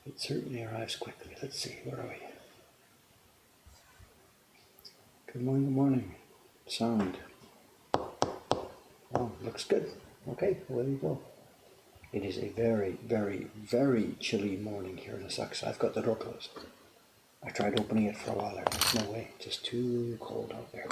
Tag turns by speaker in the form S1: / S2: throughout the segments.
S1: It certainly arrives quickly. Let's see, where are we? Good morning, good morning. Sound. Oh, looks good. Okay, well, there you go. It is a very, very, very chilly morning here in Sussex. I've got the door closed. I tried opening it for a while there. There's no way. Just too cold out there.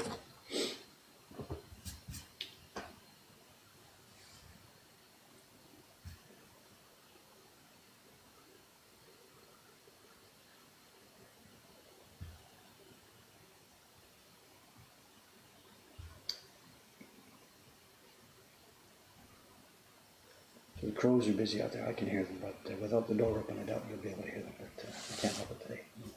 S1: So the crows are busy out there. I can hear them, but without the door open, I doubt you'll be able to hear them. But I can't help it today. Anyway.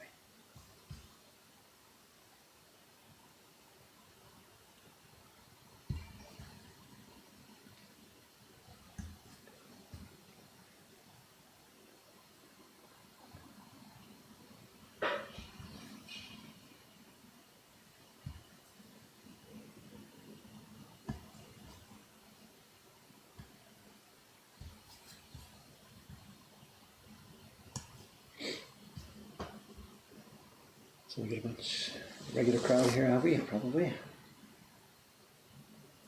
S1: So we get a bunch regular crowd here, have we? Probably.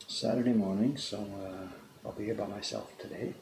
S1: Saturday morning, so I'll be here by myself today.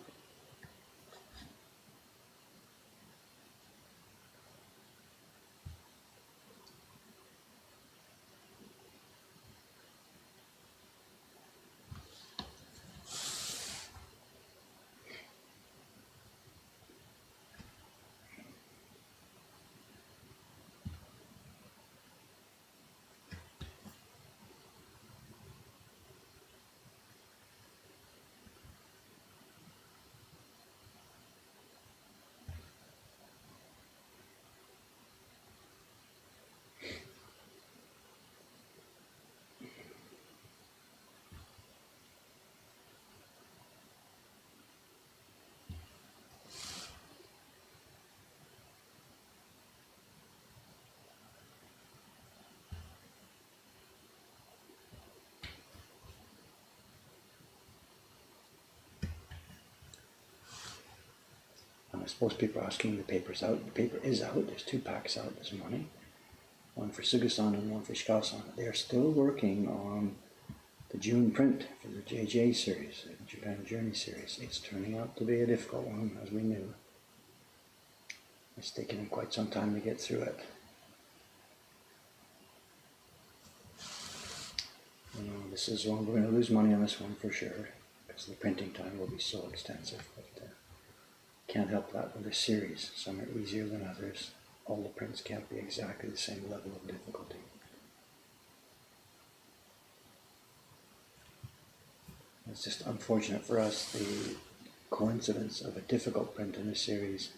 S1: I suppose people are asking, the paper's out. The paper is out. There's 2 packs out this morning. One for Sugasan and one for Shikasan. They are still working on the June print for the JJ series, the Japan Journey series. It's turning out to be a difficult one, as we knew. It's taken them quite some time to get through it. You know, this is one we're going to lose money on this one for sure, because the printing time will be so extensive. But can't help that with a series. Some are easier than others. All the prints can't be exactly the same level of difficulty. It's just unfortunate for us, the coincidence of a difficult print in a series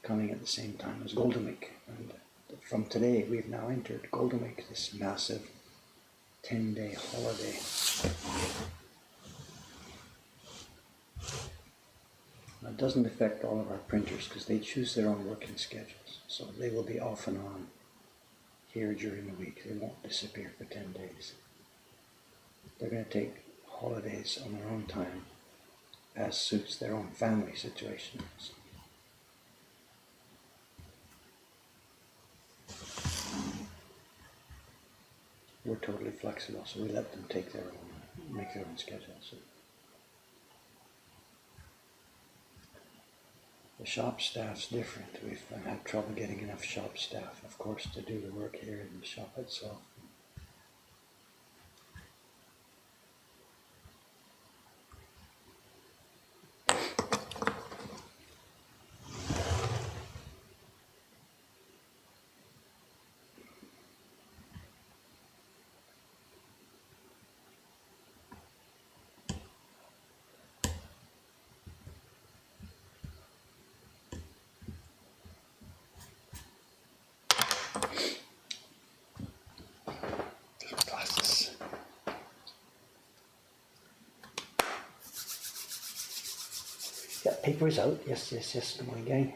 S1: coming at the same time as Golden Week. And from today, we've now entered Golden Week, this massive 10-day holiday. It doesn't affect all of our printers because they choose their own working schedules. So they will be off and on here during the week. They won't disappear for 10 days. They're going to take holidays on their own time as suits their own family situations. We're totally flexible, so we let them take their own, make their own schedules. The shop staff's different. We've had trouble getting enough shop staff, of course, to do the work here in the shop itself. Yeah, paper is out. Yes, yes, yes. Good morning, gang.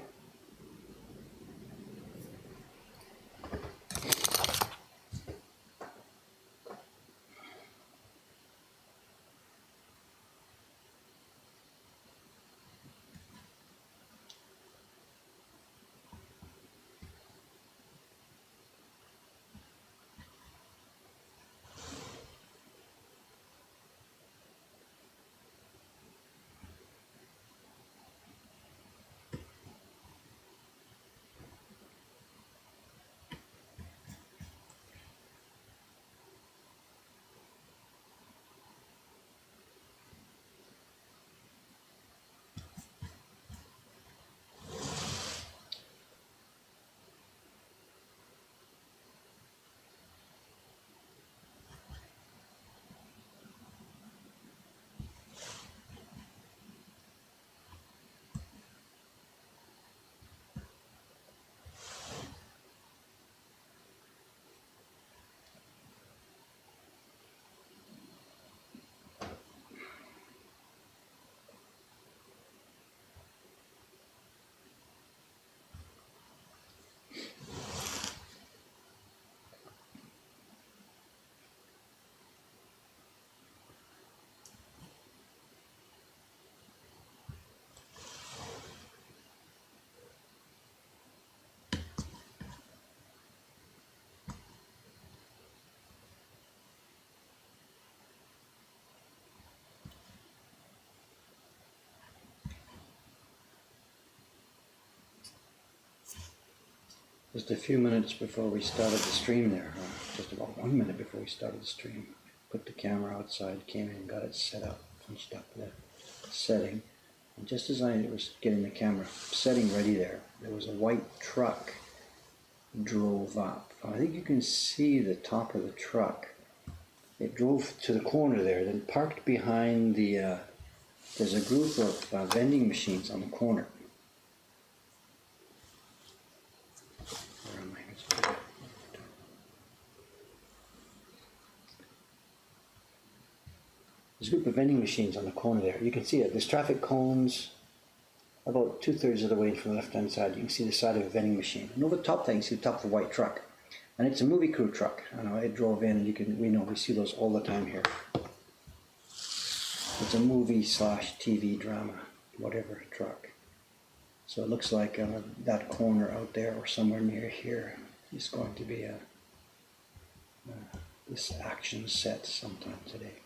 S1: Just a few minutes before we started the stream there, just about 1 minute before we started the stream, put the camera outside, came in, got it set up, punched up the setting, and just as I was getting the camera setting ready there was a white truck drove up. I think you can see the top of the truck. It drove to the corner there, then parked behind the, there's a group of vending machines on the corner. Where am I? There's a group of vending machines on the corner there. You can see it. There's traffic cones about 2/3 of the way from the left-hand side. You can see the side of a vending machine. And over the top there, you see the top of the white truck. And it's a movie crew truck. I know it drove in. We see those all the time here. It's a movie/TV drama, whatever truck. So it looks like that corner out there or somewhere near here is going to be this action set sometime today.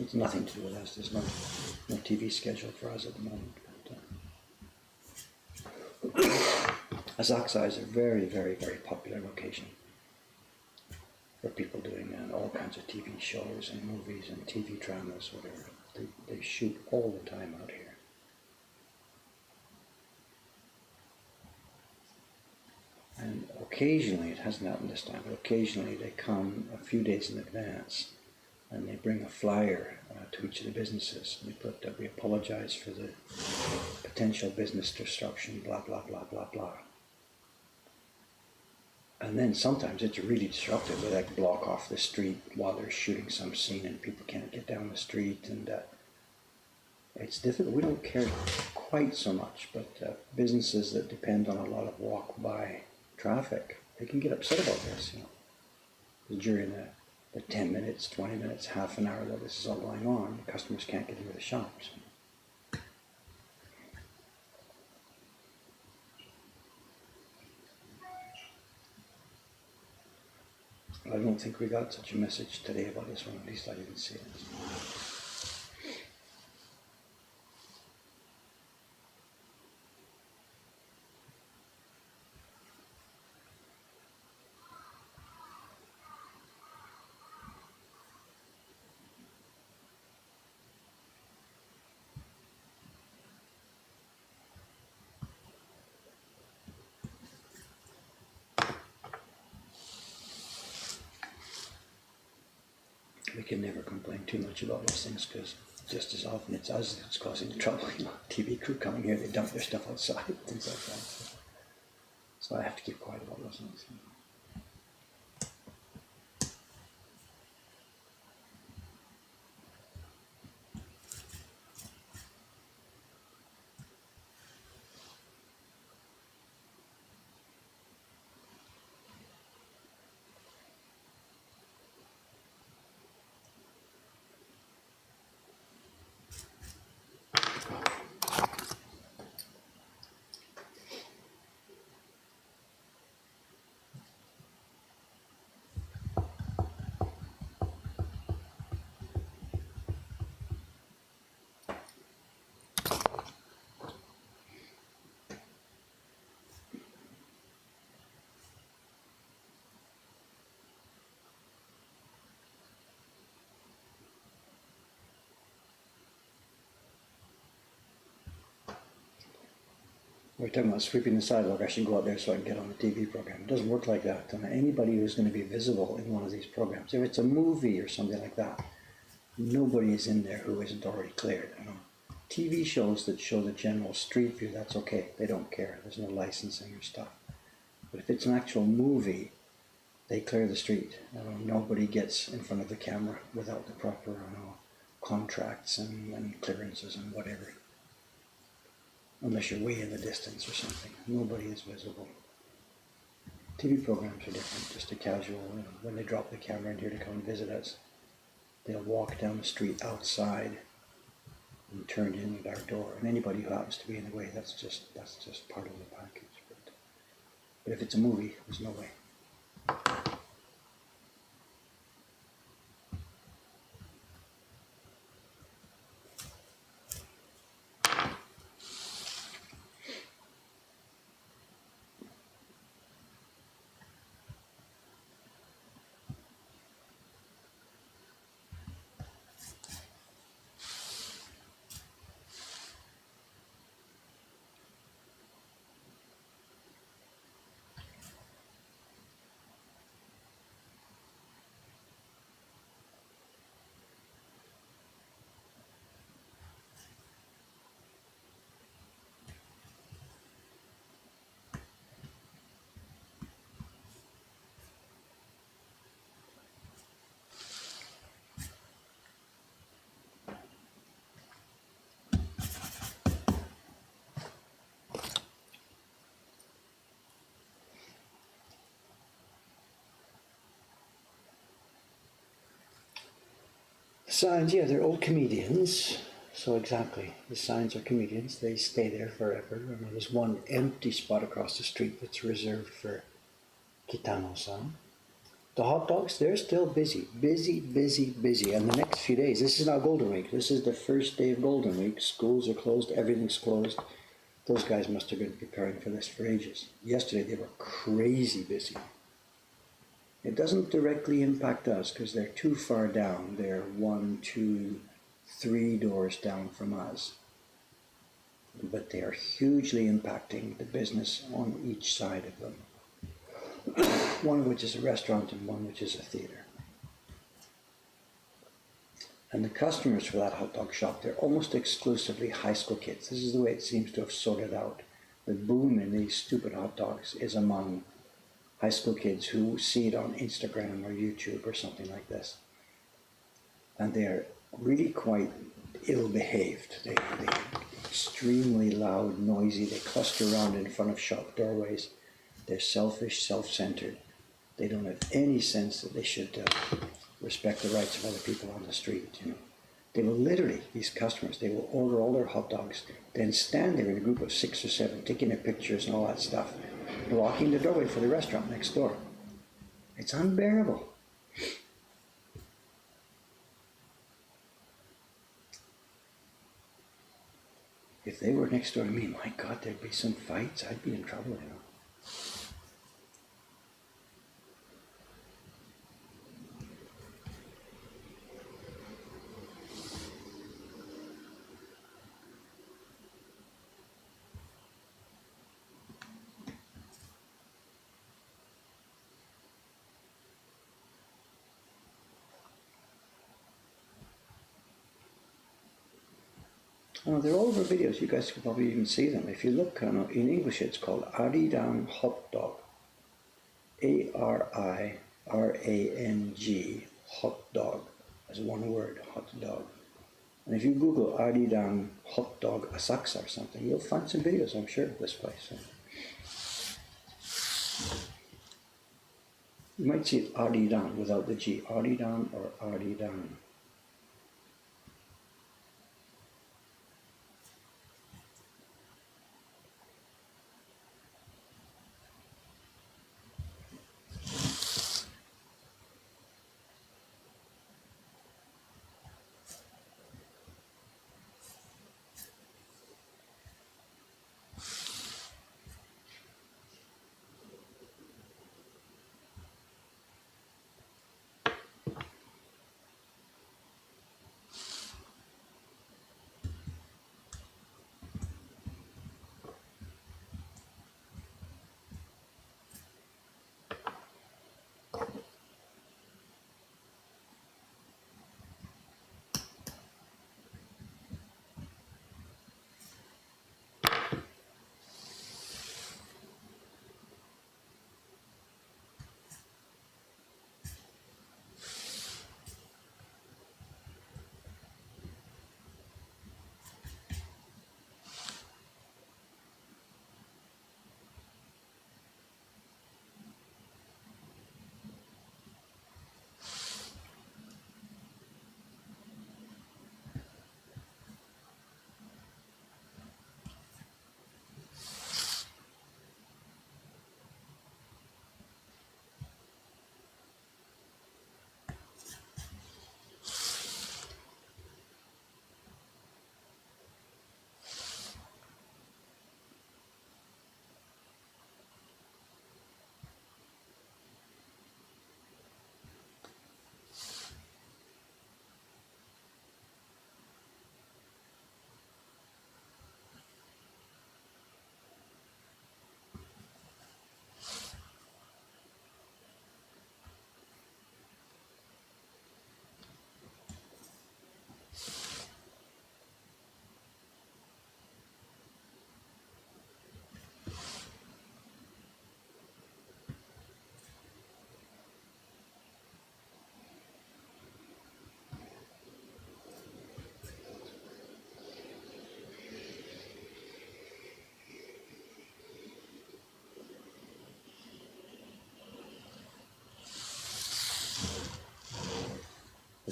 S1: It's nothing to do with us. There's no TV schedule for us at the moment. Asakusa is a very, very, very popular location for people doing all kinds of TV shows and movies and TV dramas, whatever. They shoot all the time out here. And occasionally, it hasn't happened this time, but occasionally they come a few days in advance and they bring a flyer to each of the businesses. And they put that we apologize for the potential business disruption, blah, blah, blah, blah, blah. And then sometimes it's really disruptive. They like block off the street while they're shooting some scene and people can't get down the street. And it's difficult. We don't care quite so much, but businesses that depend on a lot of walk-by traffic, they can get upset about this, during the 10 minutes, 20 minutes, half an hour that this is all going on, the customers can't get into the shops. I don't think we got such a message today about this one, at least I didn't see it. We can never complain too much about those things because just as often it's us that's causing the trouble. TV crew coming here, they dump their stuff outside, things like that. So I have to keep quiet about those things. We're talking about sweeping the sidewalk. I should go out there so I can get on the TV program. It doesn't work like that. And anybody who's going to be visible in one of these programs, if it's a movie or something like that, nobody is in there who isn't already cleared. TV shows that show the general street view, that's okay. They don't care. There's no licensing or stuff. But if it's an actual movie, they clear the street. Nobody gets in front of the camera without the proper contracts and clearances and whatever. Unless you're way in the distance or something. Nobody is visible. TV programs are different, just a casual, when they drop the camera in here to come and visit us, they'll walk down the street outside and turn in at our door. And anybody who happens to be in the way, that's just part of the package. But if it's a movie, there's no way. Signs, yeah, they're old comedians. So exactly, the signs are comedians. They stay there forever. I mean, there's one empty spot across the street that's reserved for Kitano-san. The hot dogs, they're still busy, busy, busy, busy. And the next few days, this is now Golden Week. This is the first day of Golden Week. Schools are closed, everything's closed. Those guys must have been preparing for this for ages. Yesterday, they were crazy busy. It doesn't directly impact us because they're too far down. They're 1, 2, 3 doors down from us. But they are hugely impacting the business on each side of them. One of which is a restaurant and one which is a theater. And the customers for that hot dog shop, they're almost exclusively high school kids. This is the way it seems to have sorted out. The boom in these stupid hot dogs is among high school kids who see it on Instagram or YouTube or something like this. And they're really quite ill-behaved. They're extremely loud, noisy. They cluster around in front of shop doorways. They're selfish, self-centered. They don't have any sense that they should respect the rights of other people on the street. You know, they will literally, these customers, they will order all their hot dogs, then stand there in a group of 6 or 7, taking their pictures and all that stuff, blocking the doorway for the restaurant next door. It's unbearable. If they were next door to me, my God, there'd be some fights. I'd be in trouble, you know. They're all over videos. You guys could probably even see them. If you look in English, it's called Ariran Hot Dog. Arang, hot dog, as one word, hot dog. And if you Google Ariran Hot Dog Asakusa or something, you'll find some videos, I'm sure, of this place. You might see it Ariran without the G. Ariran or Ariran.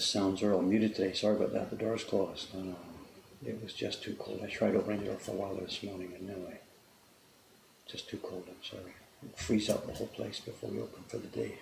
S1: The sounds are all muted today. Sorry about that. The door's closed. No, no. It was just too cold. I tried opening the door for a while this morning and no way. Just too cold, I'm sorry. It'll freeze out the whole place before we open for the day.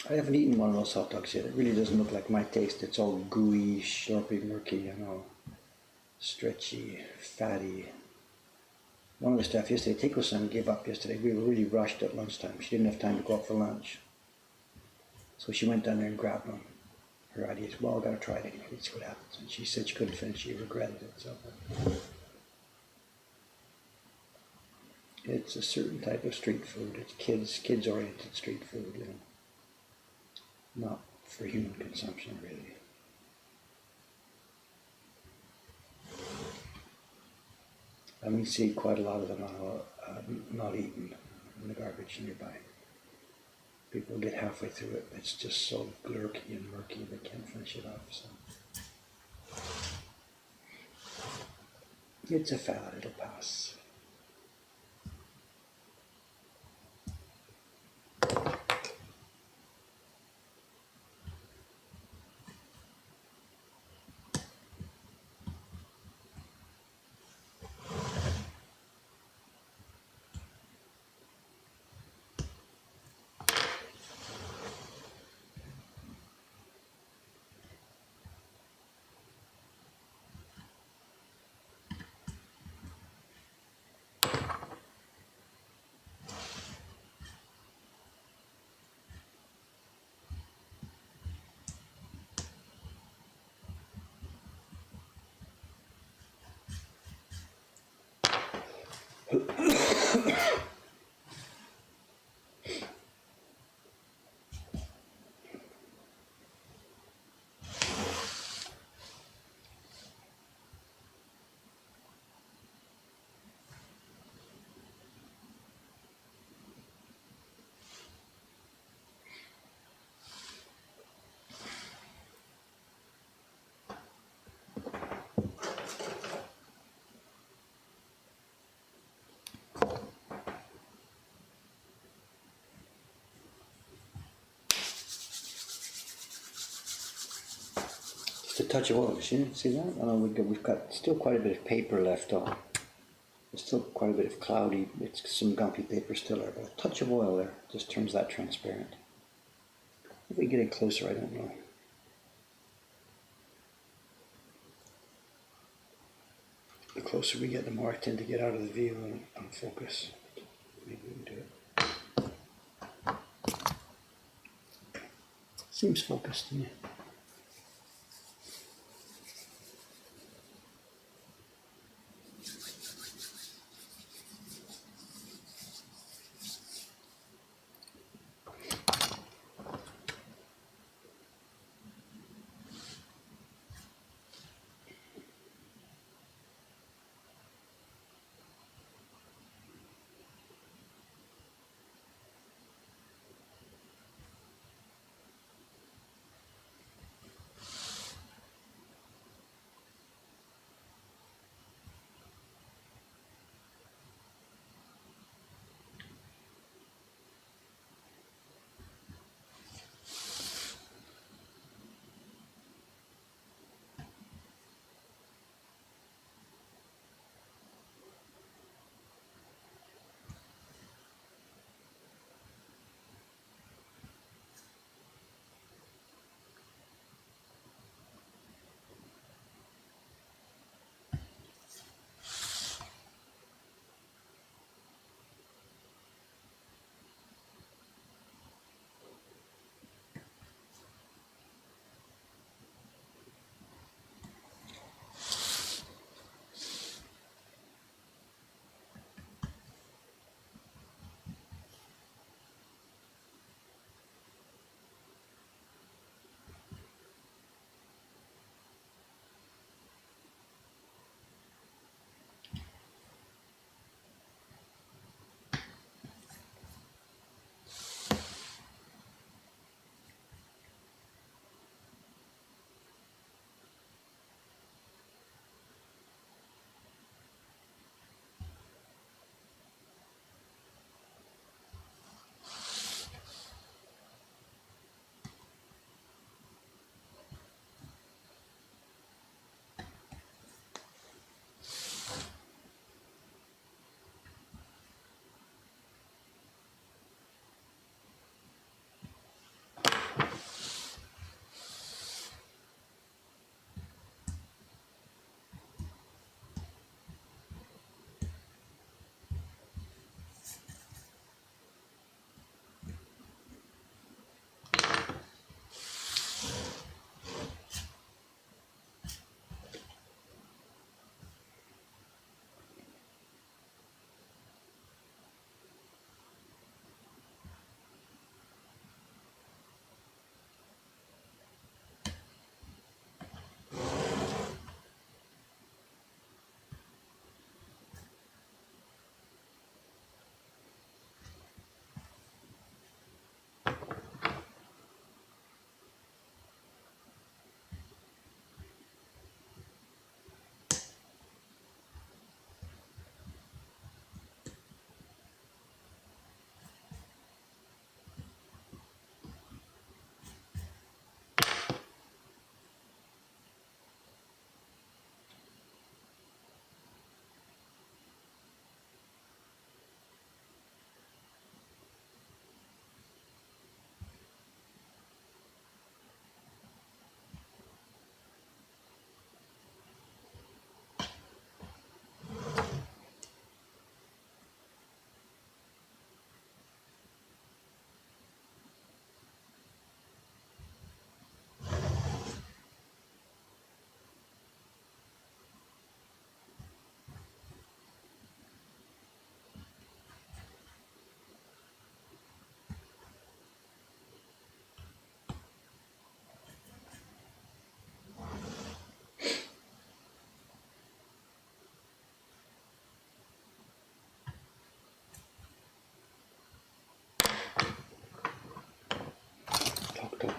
S1: I haven't eaten one of those hot dogs yet. It really doesn't look like my taste. It's all gooey, slurpy, murky, you know, stretchy, fatty. One of the staff yesterday, Teiko-san, gave up yesterday. We were really rushed at lunchtime. She didn't have time to go out for lunch. So she went down there and grabbed one. Her idea is, well, I've got to try it anyway. Let's see what happens. And she said she couldn't finish. She regretted it. So it's a certain type of street food. It's kids-oriented street food, you know. Not for human consumption, really. And we see quite a lot of them not eaten in the garbage nearby. People get halfway through it, it's just so glurky and murky they can't finish it off. So it's a fad, it'll pass. Just a touch of oil, see that? We've got still quite a bit of paper left on. There's still quite a bit of cloudy, it's some gumpy paper still there, but a touch of oil there just turns that transparent. If we get it closer, I don't know. The closer we get, the more I tend to get out of the view and focus. Maybe we can do it. Seems focused to me.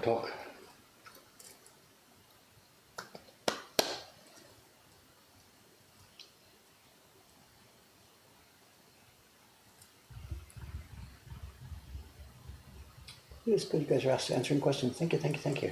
S1: talk. It's good you guys are answering questions. Thank you, thank you, thank you.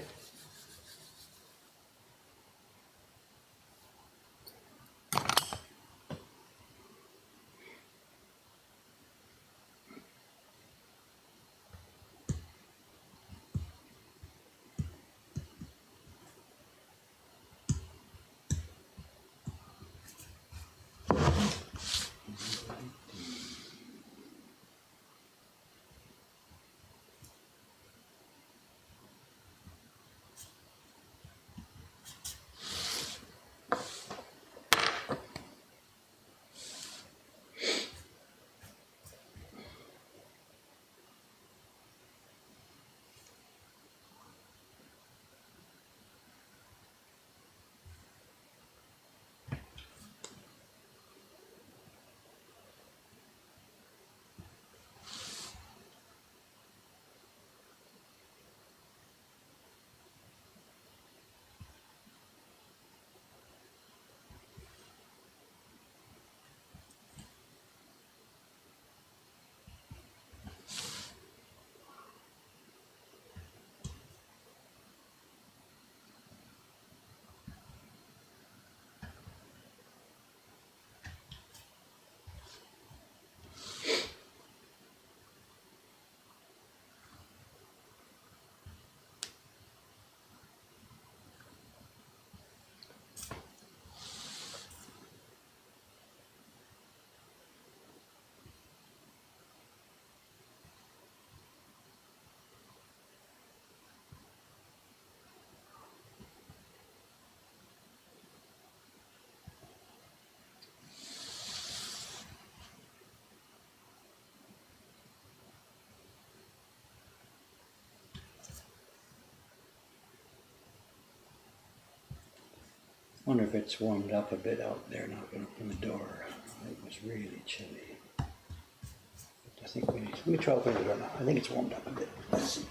S1: Wonder if it's warmed up a bit out there now. I'm going to open the door. It was really chilly. I think we need, let me try opening the door now. I think it's warmed up a bit. Let's see.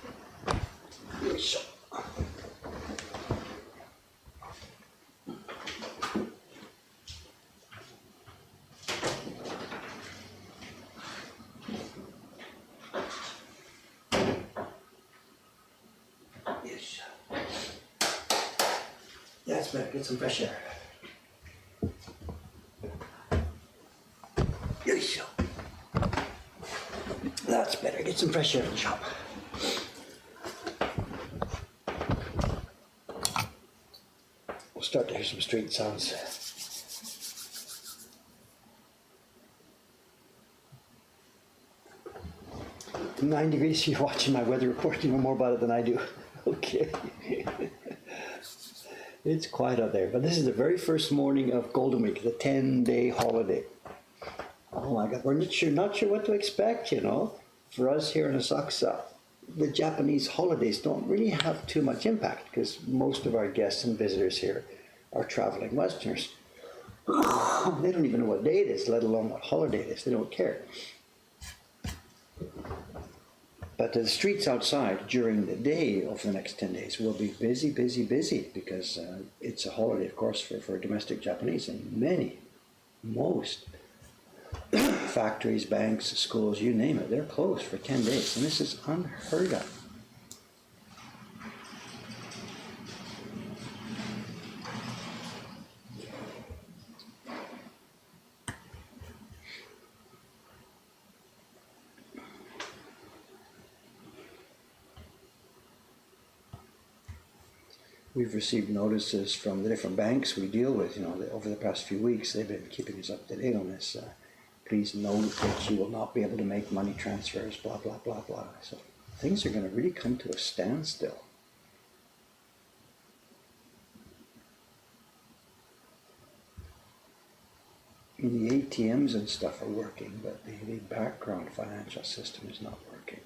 S1: Yes. Yes. That's better. Get some fresh air. Yes. That's better. Get some fresh air in the shop. We'll start to hear some street sounds. 9 degrees. You're watching my weather report. You know more about it than I do. Okay. It's quiet out there. But this is the very first morning of Golden Week, the 10-day holiday. Oh my God, we're not sure what to expect, you know. For us here in Asakusa, the Japanese holidays don't really have too much impact because most of our guests and visitors here are traveling Westerners. They don't even know what day it is, let alone what holiday it is. They don't care. But the streets outside during the day of the next 10 days will be busy, busy, busy because it's a holiday, of course, for domestic Japanese, and most factories, banks, schools, you name it, they're closed for 10 days, and this is unheard of. We've received notices from the different banks we deal with, you know, over the past few weeks. They've been keeping us up to date on this. Please note that you will not be able to make money transfers, blah, blah, blah, blah. So things are going to really come to a standstill. The ATMs and stuff are working, but the background financial system is not working.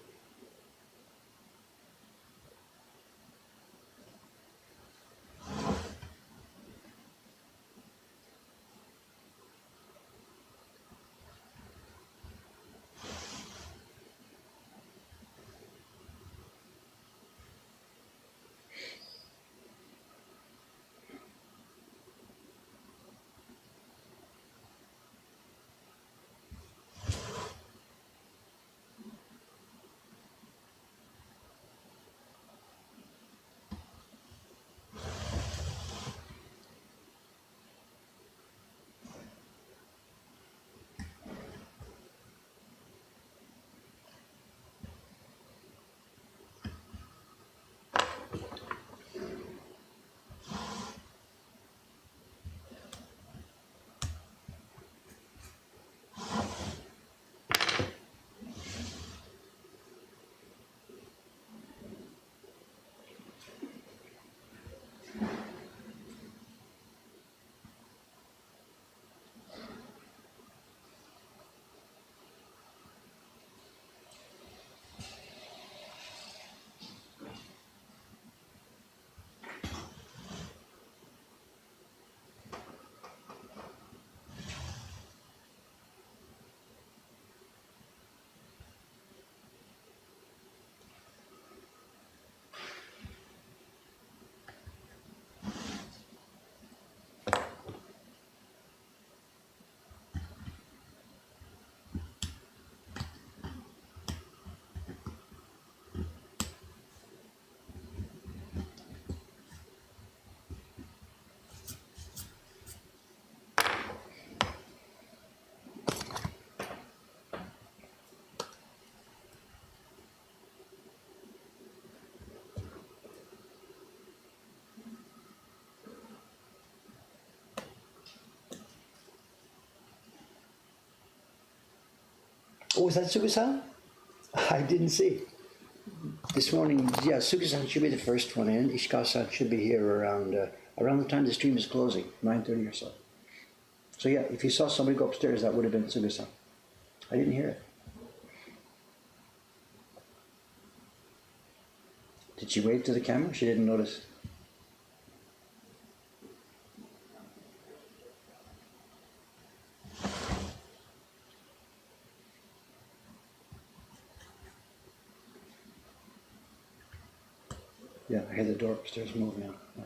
S1: Oh, was that Sugasan? I didn't see. This morning, yeah, Sugasan should be the first one in. Ishikasan should be here around the time the stream is closing, 9:30 or so. So yeah, if you saw somebody go upstairs, that would have been Sugasan. I didn't hear it. Did she wave to the camera? She didn't notice. Yeah, I hear the door upstairs move now. Yeah.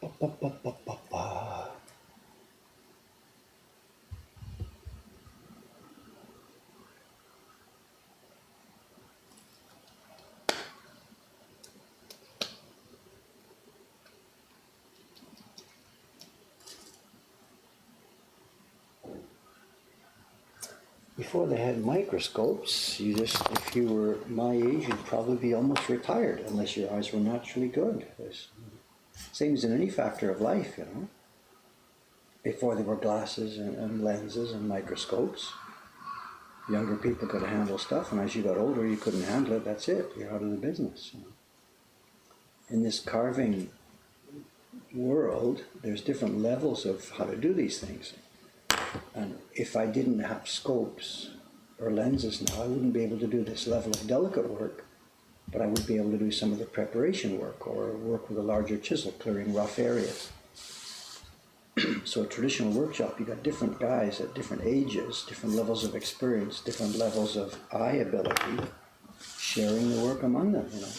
S1: Ba, ba, ba, ba, ba. before they had microscopes, if you were my age, you'd probably be almost retired unless your eyes were naturally good. Same as in any factor of life, you know. Before there were glasses and lenses and microscopes, younger people could handle stuff, and as you got older, you couldn't handle it. That's it. You're out of the business. You know. In this carving world, there's different levels of how to do these things. And if I didn't have scopes or lenses now, I wouldn't be able to do this level of delicate work, but I would be able to do some of the preparation work or work with a larger chisel, clearing rough areas. So a traditional workshop, you got different guys at different ages, different levels of experience, different levels of eye ability, sharing the work among them, you know.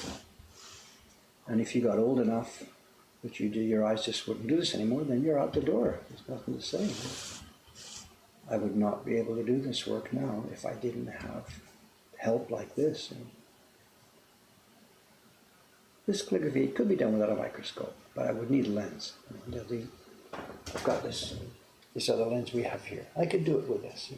S1: And if you got old enough that your eyes just wouldn't do this anymore, then you're out the door. There's nothing to say. I would not be able to do this work now if I didn't have help like this. You know. This calligraphy could be done without a microscope, but I would need a lens. You know, I've got this other lens we have here. I could do it with this.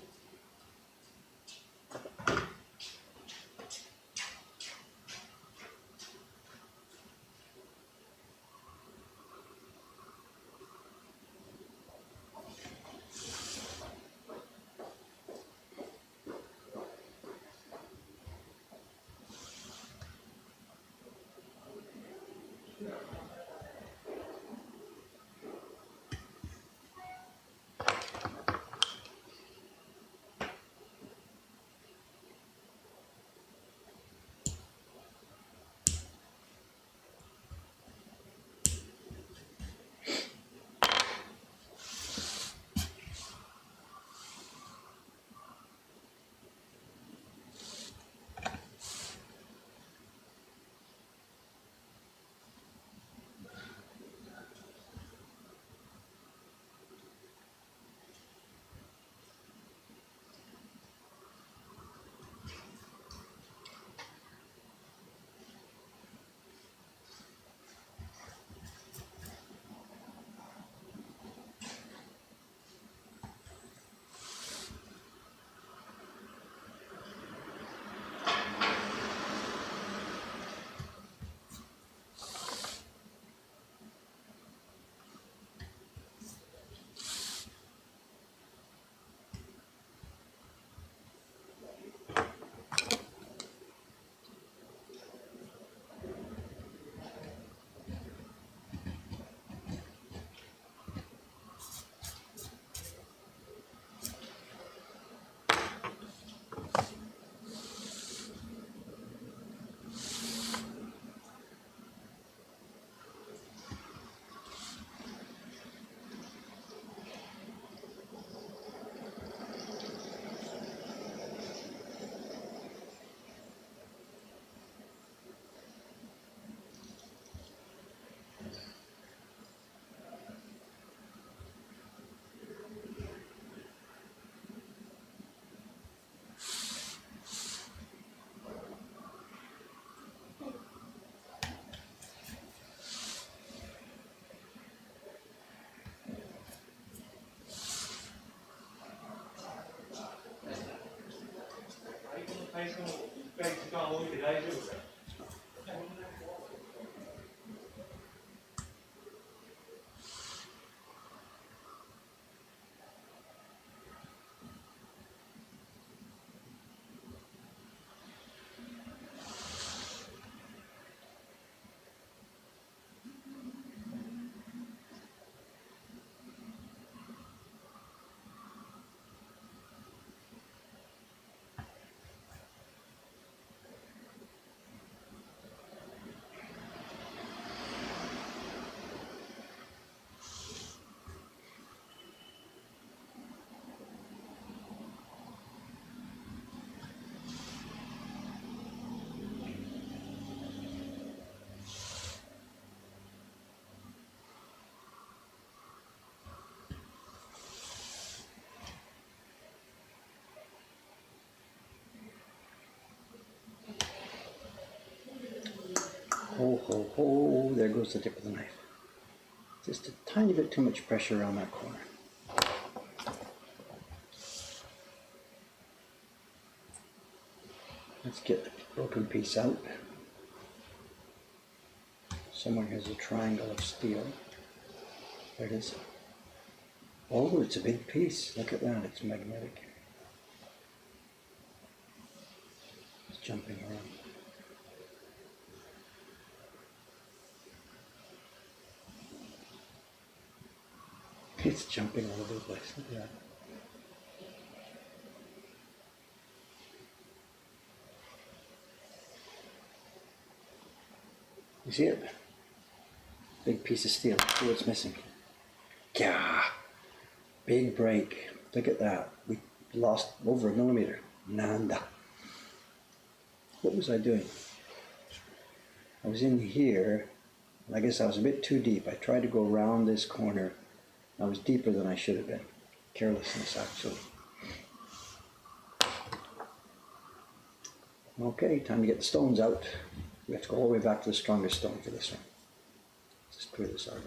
S1: Ho, ho, ho, there goes the tip of the knife. Just a tiny bit too much pressure around that corner. Let's get the broken piece out. Somewhere here's a triangle of steel. There it is. Oh, it's a big piece. Look at that, it's magnetic. It's jumping around. It's jumping all over the place. Look at that. You see it? Big piece of steel. See what's missing? Yeah. Big break. Look at that. We lost over 1 millimeter. Nanda. What was I doing? I was in here, and I guess I was a bit too deep. I tried to go around this corner. I was deeper than I should have been. Carelessness, actually. Okay, time to get the stones out. We have to go all the way back to the strongest stone for this one. Just clear this out.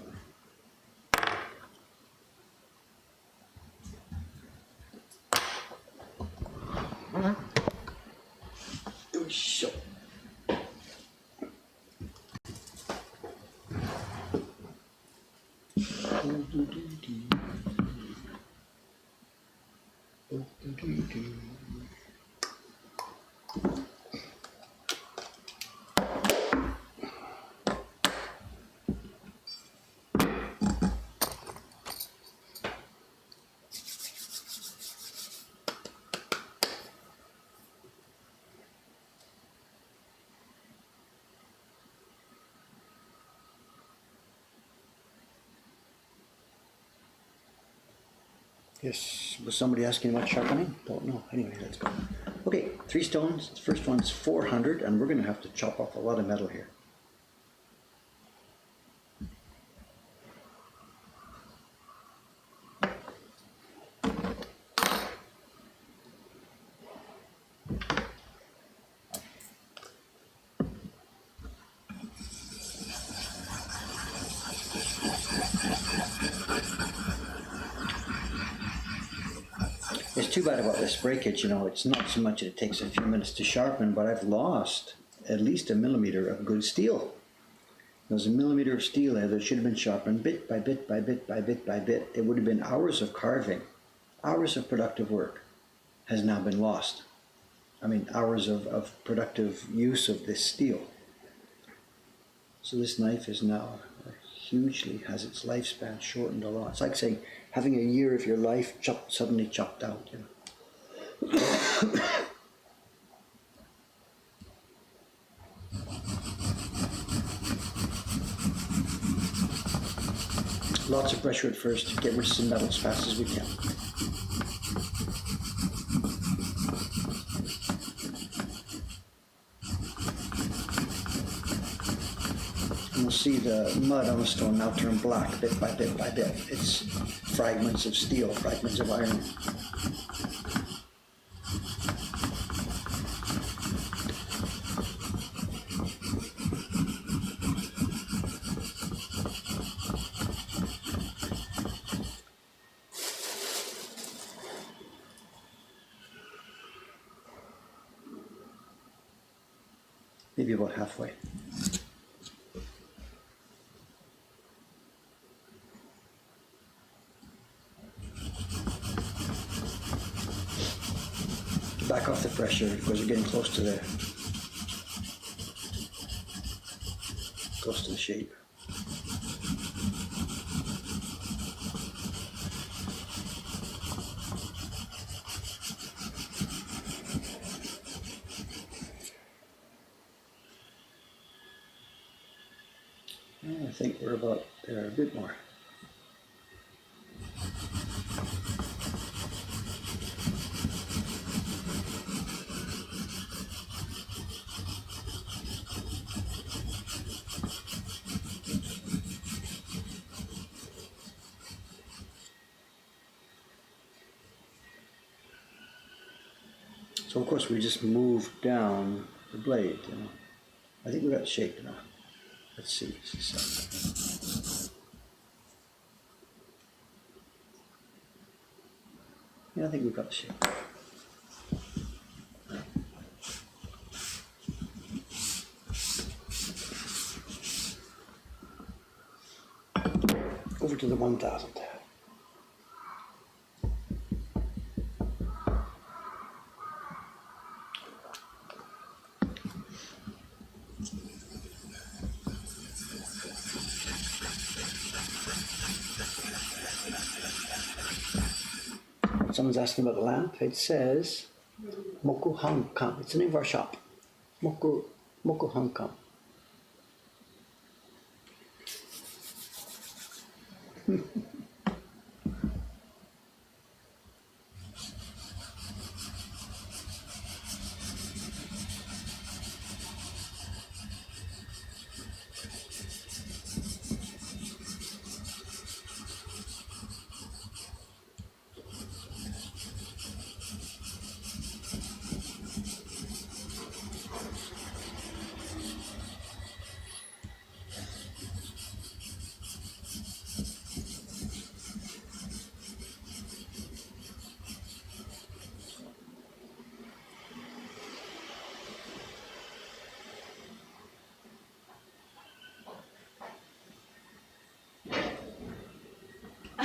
S1: Oh, shit. Yes, was somebody asking about sharpening? Don't know. Anyway, let's go. Okay, 3 stones. The first one's 400, and we're going to have to chop off a lot of metal here. It's too bad about this breakage, you know, it's not so much that it takes a few minutes to sharpen, but I've lost at least 1 millimeter of good steel. There's 1 millimeter of steel there that should have been sharpened bit by bit by bit by bit by bit. It would have been hours of carving, hours of productive work has now been lost. I mean, hours of productive use of this steel. So this knife is now hugely, has its lifespan shortened a lot. It's like saying having a year of your life suddenly chopped out, you know. Lots of pressure at first to get rid of some metal as fast as we can. And we'll see the mud on the stone now turn black bit by bit by bit. It's fragments of steel, fragments of iron. Maybe about halfway. Back off the pressure because we're getting close to the shape. I think we're about there, a bit more. So of course we just move down the blade, you know. I think we got shape now. Let's see. Yeah, I think we've got the shape. over to the 1000. Someone's asking about the lamp. It says Moku Hankam. It's the name of our shop. Moku Hankam.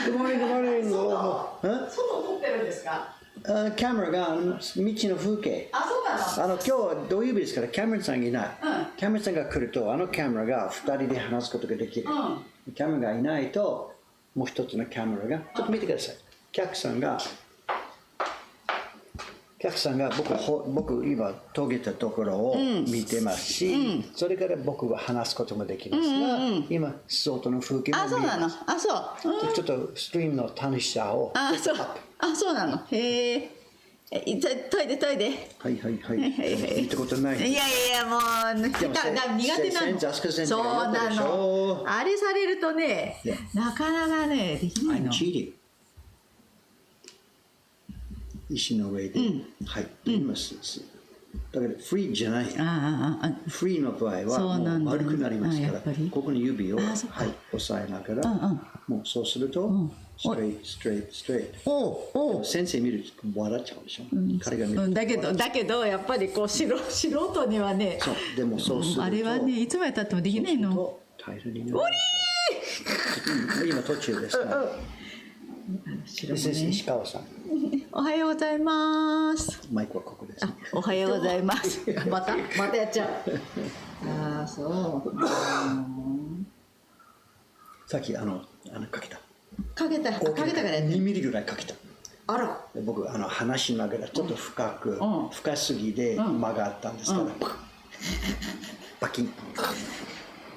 S1: Good morning, good morning.
S2: 外撮ってるんですか？
S1: キャメラが道の風景。
S2: あ、そうなの。
S1: 今日は土曜日ですからキャメラさんがいない。キャメラさんが来るとキャメラが2人で話すことができる。キャメラがいないともう一つのキャメラがちょっと見てください。お客さんが僕今遂げたところを見てますし、それから僕は話すこともできますが、今外の風景も見えます。
S2: あ、そうなの。あ、そう。
S1: ちょっとストリームの楽しさを。
S2: あ、そう。あ、そうなの。へえ。トイレ。
S1: はいはいはい。見たことない。
S2: いやもう苦手なの。そうなの。あれされるとね、なかなかねできないの。
S1: 石の上で入っています。だからフリーじゃない。フリーの場合はもう丸くなりますから、ここに指を押さえながら、もうそうするとストレート。先生見ると笑っちゃうでしょ。彼が見る。
S2: だけどやっぱりこう素人にはね。
S1: でもそうすると
S2: あれはねいつまで経ってもできないの。
S1: 平らになる。今途中ですから。石川さん。
S2: おはようございます。
S1: マイクはここです。
S2: おはようございます。またやっちゃう。ああ、そう。
S1: さっきかけた
S2: からやって。
S1: 2ミリぐらいかけた。
S2: あら。
S1: 僕話しながらちょっと深すぎで間があったんですから、パキン。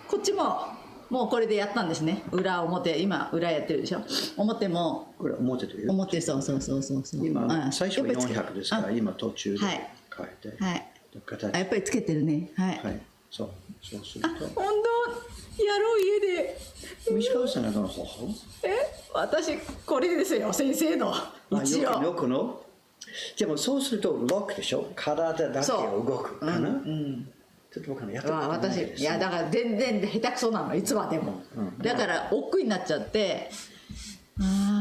S1: こ
S2: っちも。もうこれでやったんですね。表、今裏やってるでしょ。表も。
S1: これ表という。
S2: 表、そう。
S1: 今最初は400ですから、今途中で変えて。
S2: はい。やっぱりつけてるね。はい。
S1: そうすると。
S2: 本当。やろう家で。
S1: 石川さんがどの方法？
S2: 私これですよ。先生の。一応。
S1: よくの。でもそうするとロックでしょ。体だけを動くかな。ちょっと僕やったことないです。
S2: いやだから全然下手くそなのいつまでも。だから億劫になっちゃって。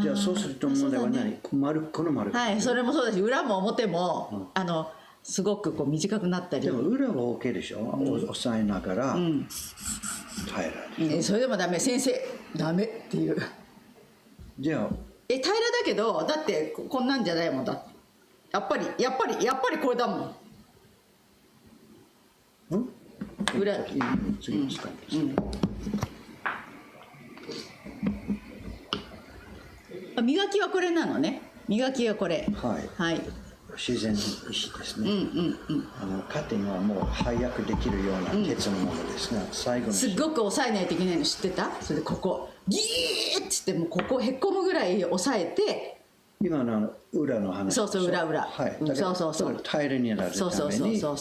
S1: じゃあそうすると問題は何？この丸。
S2: はい、それもそうだし裏も表もすごくこう短くなったり。
S1: でも裏は OK でしょ。押さえながら平らに。
S2: それでもダメ。先生ダメっていう。
S1: じゃあ
S2: 平らだけどだってこんなんじゃないもんだって。やっぱりこれだもん。裏
S1: 次に使います。
S2: 磨きはこれなのね。磨きはこれ。はい。
S1: 自然の石ですね。カッティングはもう早くできるような鉄のものですが、最後に
S2: すっごく押さえないといけないの知ってた？それでここギーッつってもうここへっこむぐらい押さえて。
S1: 今の裏の話。
S2: そう裏。
S1: はい。そう。平らになるために。こ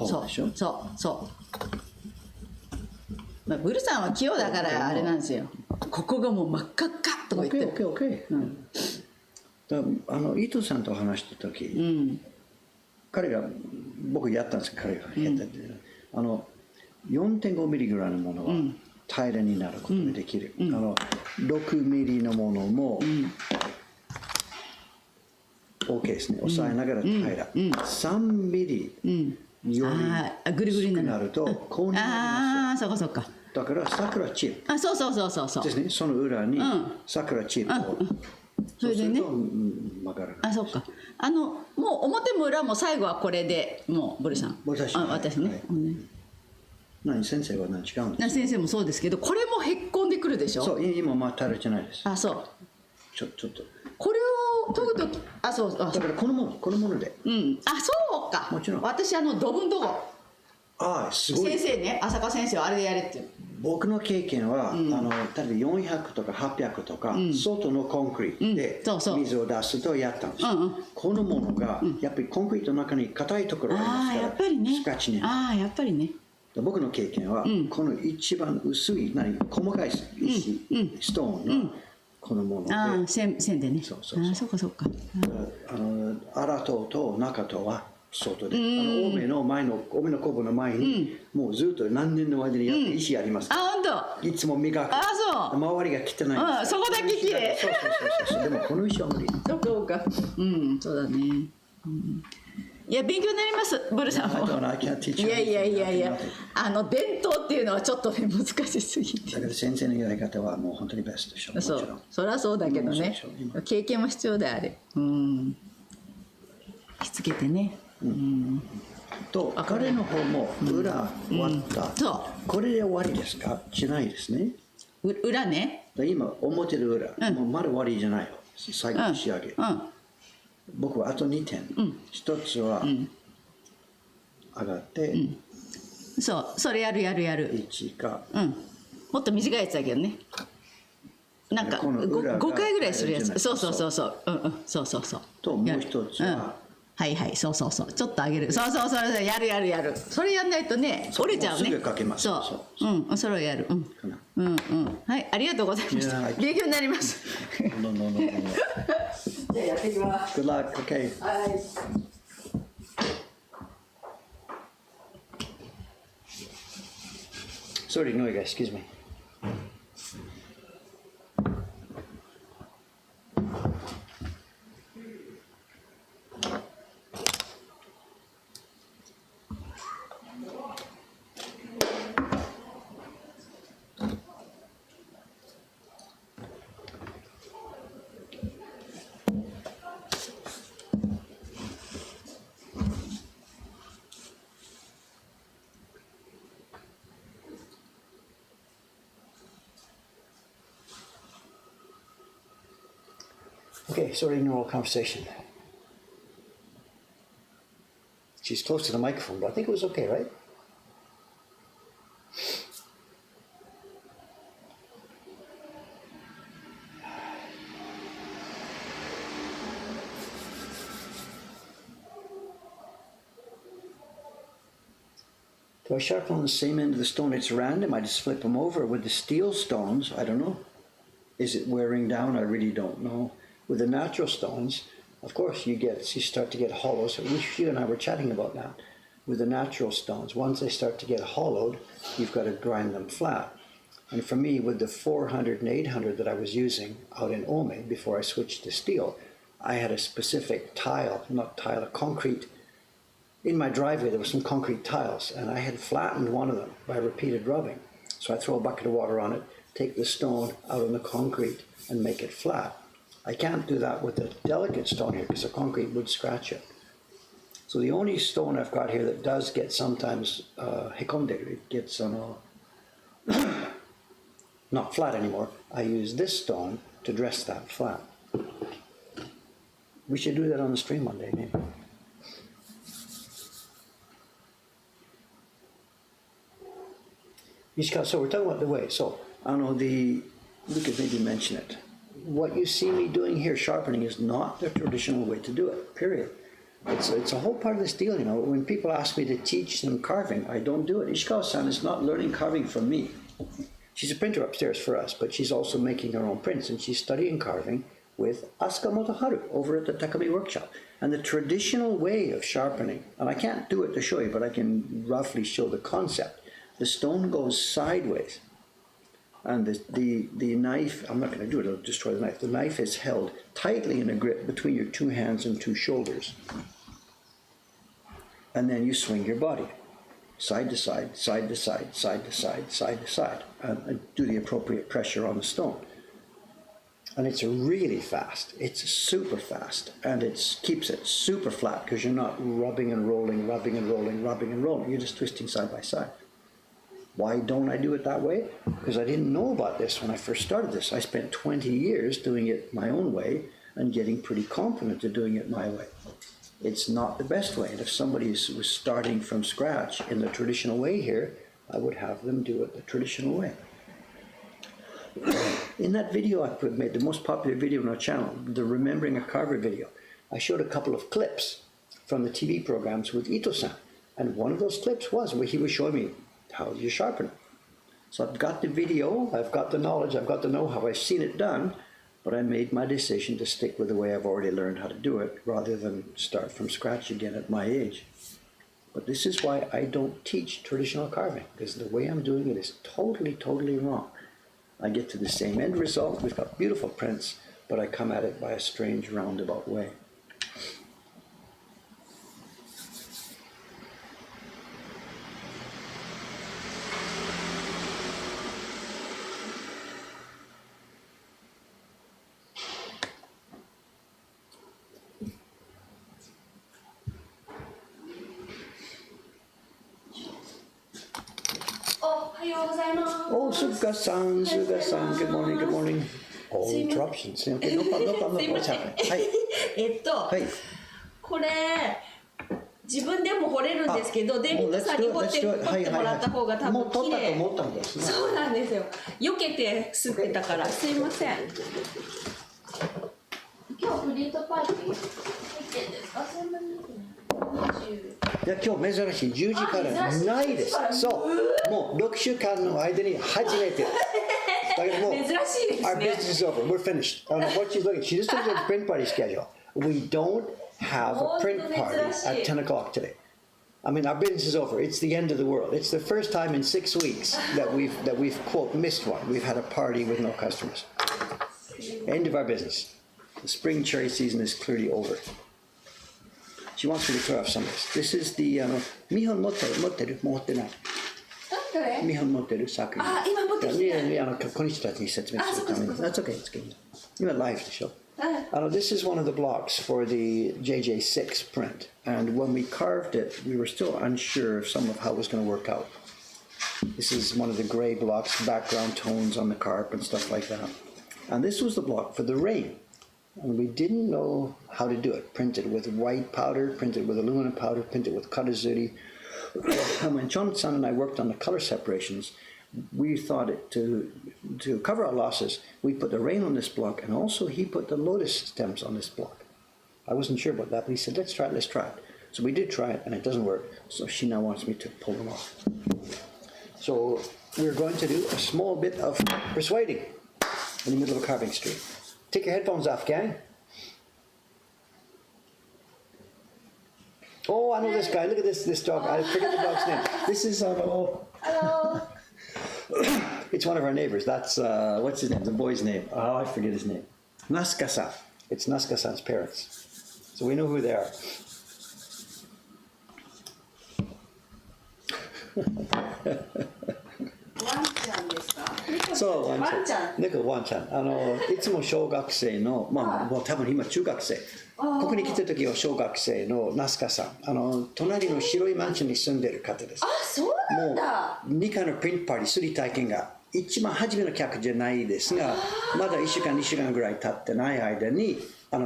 S1: うでしょ。
S2: そう。ブルさんは器用だからあれなんですよ。ここがもう真っ赤っかとか言ってる。
S1: オッケー。伊藤さんと話した時、彼が僕やったんですけど彼がやったって、4.5 ミリぐらいのものは平らになることができる。6ミリのものも。OK ですね。押さえながら平ら。3ミリより
S2: ぐるぐるに
S1: なるとこうなります。
S2: そっか。
S1: だから桜チップ
S2: あ、そうそうそうそうそう。
S1: ですね。その裏に桜チップを、
S2: それでね。
S1: 曲がらない。
S2: あ、そうか。もう表も裏も最後はこれでもうブルさん。
S1: 私
S2: ね。
S1: はい、何先生は何違うんですか？
S2: 先生もそうですけど、これもへっこんでくるでしょ。
S1: そう、今まだ垂れてないです。
S2: あ、そう。
S1: ちょっと。
S2: これを研ぐとき、あ、そう。だ
S1: からこのもので。
S2: うん。あ、そうか。
S1: もちろん。
S2: 私土分とこ。
S1: ああ、すごい。
S2: 先生ね、浅香先生はあれでやれっていう。
S1: 僕の経験は、例えば400とか800とか、外のコンクリートで水を出すとやったんです。このものが、やっぱりコンクリートの中に硬いところがありますから、スカッチに。
S2: ああ、やっぱりね。
S1: 僕の経験は、この一番薄い、細かい石、ストーンのこのもので。
S2: ああ、線でね。
S1: そう
S2: そうか。
S1: 荒塔と中塔は、外で青梅の工房の前に、もうずっと何年の間にやって石あります。
S2: あ、本当。
S1: いつも磨く。
S2: あ、そう。
S1: 周りが汚いんです。
S2: そこだけ綺麗。
S1: そう。でもこの石は無理。
S2: そうか。そうだね。いや、勉強になります、ブルさんも。いや。伝統っていうのはちょっとね、難しすぎて。
S1: だから先生のやり方はもう本当にベストでしょ。
S2: そう。そりゃそうだけどね。経験も必要であれ。しつけてね。
S1: と彼の方も裏割った、これで終わりですか？しないですね。
S2: 裏ね。
S1: 今表の裏、もうまだ終わりじゃないよ。最後の仕上げ。僕はあと2点。1つは上がって、
S2: それやる。
S1: 1か。
S2: もっと短いやつだけどね。なんか5回ぐらいするやつ。そう。
S1: ともう一つは。
S2: はい、そう。ちょっと上げる。そう、やる。それやんないとね、折れちゃうね。
S1: すぐかけます。
S2: そう。それをやる。はい、ありがとうございました。勉強になります。じゃあやっていきます。
S1: Good luck. Okay.
S2: はい。
S1: Sorry, no, guys. Excuse me. Okay, sorry, normal conversation. She's close to the microphone, but I think it was okay, right? Do I sharpen on the same end of the stone? It's random. I just flip them over. With the steel stones, I don't know. Is it wearing down? I really don't know. With the natural stones, of course, you start to get hollows. You and I were chatting about that. With the natural stones, once they start to get hollowed, you've got to grind them flat. And for me, with the 400 and 800 that I was using out in Ome before I switched to steel, I had a specific concrete. In my driveway, there were some concrete tiles, and I had flattened one of them by repeated rubbing. So I throw a bucket of water on it, take the stone out on the concrete, and make it flat. I can't do that with the delicate stone here because the concrete would scratch it. So the only stone I've got here that does get sometimes it gets not flat anymore. I use this stone to dress that flat. We should do that on the stream one day, maybe. So we're talking about the way. So we could maybe mention it. What you see me doing here, sharpening, is not the traditional way to do it, period. It's a whole part of this deal, When people ask me to teach them carving, I don't do it. Ishikawa-san is not learning carving from me. She's a printer upstairs for us, but she's also making her own prints, and she's studying carving with Asuka Motoharu over at the Takami Workshop. And the traditional way of sharpening, and I can't do it to show you, but I can roughly show the concept. The stone goes sideways. And the knife, I'm not going to do it, it'll destroy the knife. The knife is held tightly in a grip between your two hands and two shoulders. And then you swing your body. side to side, side to side, side to side, side to side, and do the appropriate pressure on the stone. And it's really fast. It's super fast, and it keeps it super flat because you're not rubbing and rolling, rubbing and rolling, rubbing and rolling. You're just twisting side by side. Why don't I do it that way? Because I didn't know about this when I first started this. I spent 20 years doing it my own way and getting pretty confident at doing it my way. It's not the best way. And if somebody was starting from scratch in the traditional way here, I would have them do it the traditional way. In that video I made, the most popular video on our channel, the Remembering a Carver video, I showed a couple of clips from the TV programs with Ito-san. And one of those clips was where he was showing me how you sharpen it. So I've got the video, I've got the knowledge, I've got the know-how, I've seen it done, but I made my decision to stick with the way I've already learned how to do it rather than start from scratch again at my age. But this is why I don't teach traditional carving, because the way I'm doing it is totally, totally wrong. I get to the same end result. We've got beautiful prints, but I come at it by a strange roundabout way. Oh, Suga-san, Suga-san, good morning, good morning. Oh, interruptions. Okay, no problem, no problem. What's happening? はい。
S3: これ自分でも彫れるんですけど、デビッドさんに彫ってもらった方が多分綺麗。
S1: もう撮ったと思ったんですね。
S3: そうなんですよ。避けて吸ってたからすいません。今日フリートパーティー入ってんですか？そんなに。
S1: いや今日珍しい10時からないです。そうもう6週間の間に初めて。だけどもう
S3: 珍しいですね。
S1: Our business is over. We're finished. What she's looking, she just looked at the print party schedule. We don't have a print party at 10 o'clock today. I mean, our business is over. It's the end of the world. It's the first time in 6 weeks that we've quote missed one. We've had a party with no customers. End of our business. The spring cherry season is clearly over. She wants me to clear off some of this. This is the 見本持ってる持ってない。
S3: どれ？
S1: 見本持ってる作品。
S3: あ、今持ってきて。
S1: この人たちに説明するために。That's okay, it's good. 今ライブでしょ。This is one of the blocks for the JJ6 print, and when we carved it, we were still unsure of some of how it was going to work out. This is one of the gray blocks, background tones on the carp and stuff like that. And this was the block for the rain. And we didn't know how to do it. Printed with white powder, printed with aluminum powder, printed with katazuri. And when Chon-san and I worked on the color separations, we thought it to cover our losses, we put the rain on this block, and also he put the lotus stems on this block. I wasn't sure about that, but he said, let's try it. So we did try it, and it doesn't work. So she now wants me to pull them off. So we're going to do a small bit of persuading in the middle of a carving street. Take your headphones off, gang. Oh, I know this guy. Look at this dog. I forget the dog's name. This is
S3: Hello.
S1: It's one of our neighbors. That's what's his name? The boy's name. Oh, I forget his name. Nasuka-san. It's Nasuka-san's parents. So we know who they are. So ワンちゃん。猫ワンちゃん。いつも小学生の、まあもう多分今中学生。ここに来た時は小学生のナスカさん。隣の白いマンションに住んでる方です。
S3: あ、そうなんだ。
S1: もう2回のプリントパーティーする体験が一番初めの客じゃないですが、まだ1週間2週間ぐらい経ってない間に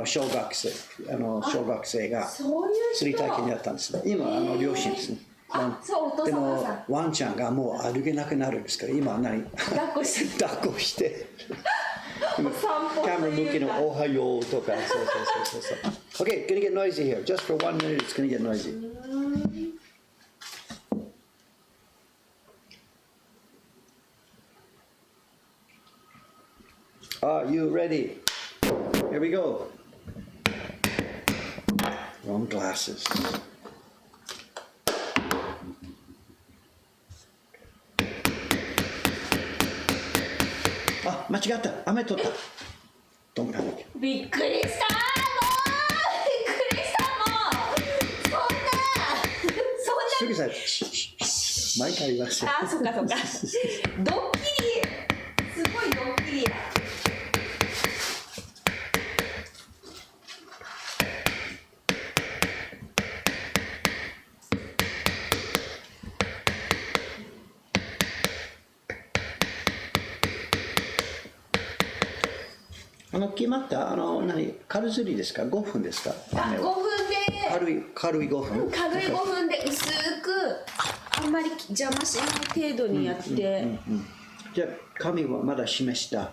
S1: 小学生がする体験やったんですね。今両親ですね。でもワンちゃんがもう歩けなくなるんですから今何抱っこしてキャメラ向きのおはようとかそう Okay, gonna get noisy here. Just for 1 minute it's gonna get noisy. Are you ready? Here we go. Wrong glasses. Ah, 間違った。雨取った。Don't panic.
S3: びっくりした。もうびっくりした。もうそんな
S1: すぐさ。毎回言わせる。
S3: あ、そっかそっか。ドッキリ、すごいドッキリ。
S1: 決まった軽釣りですか？5分ですか？
S3: あ、5分で。
S1: 軽い5分。
S3: 軽い5分で薄く、あんまり邪魔しない程度にやって。
S1: じゃあ紙はまだ示した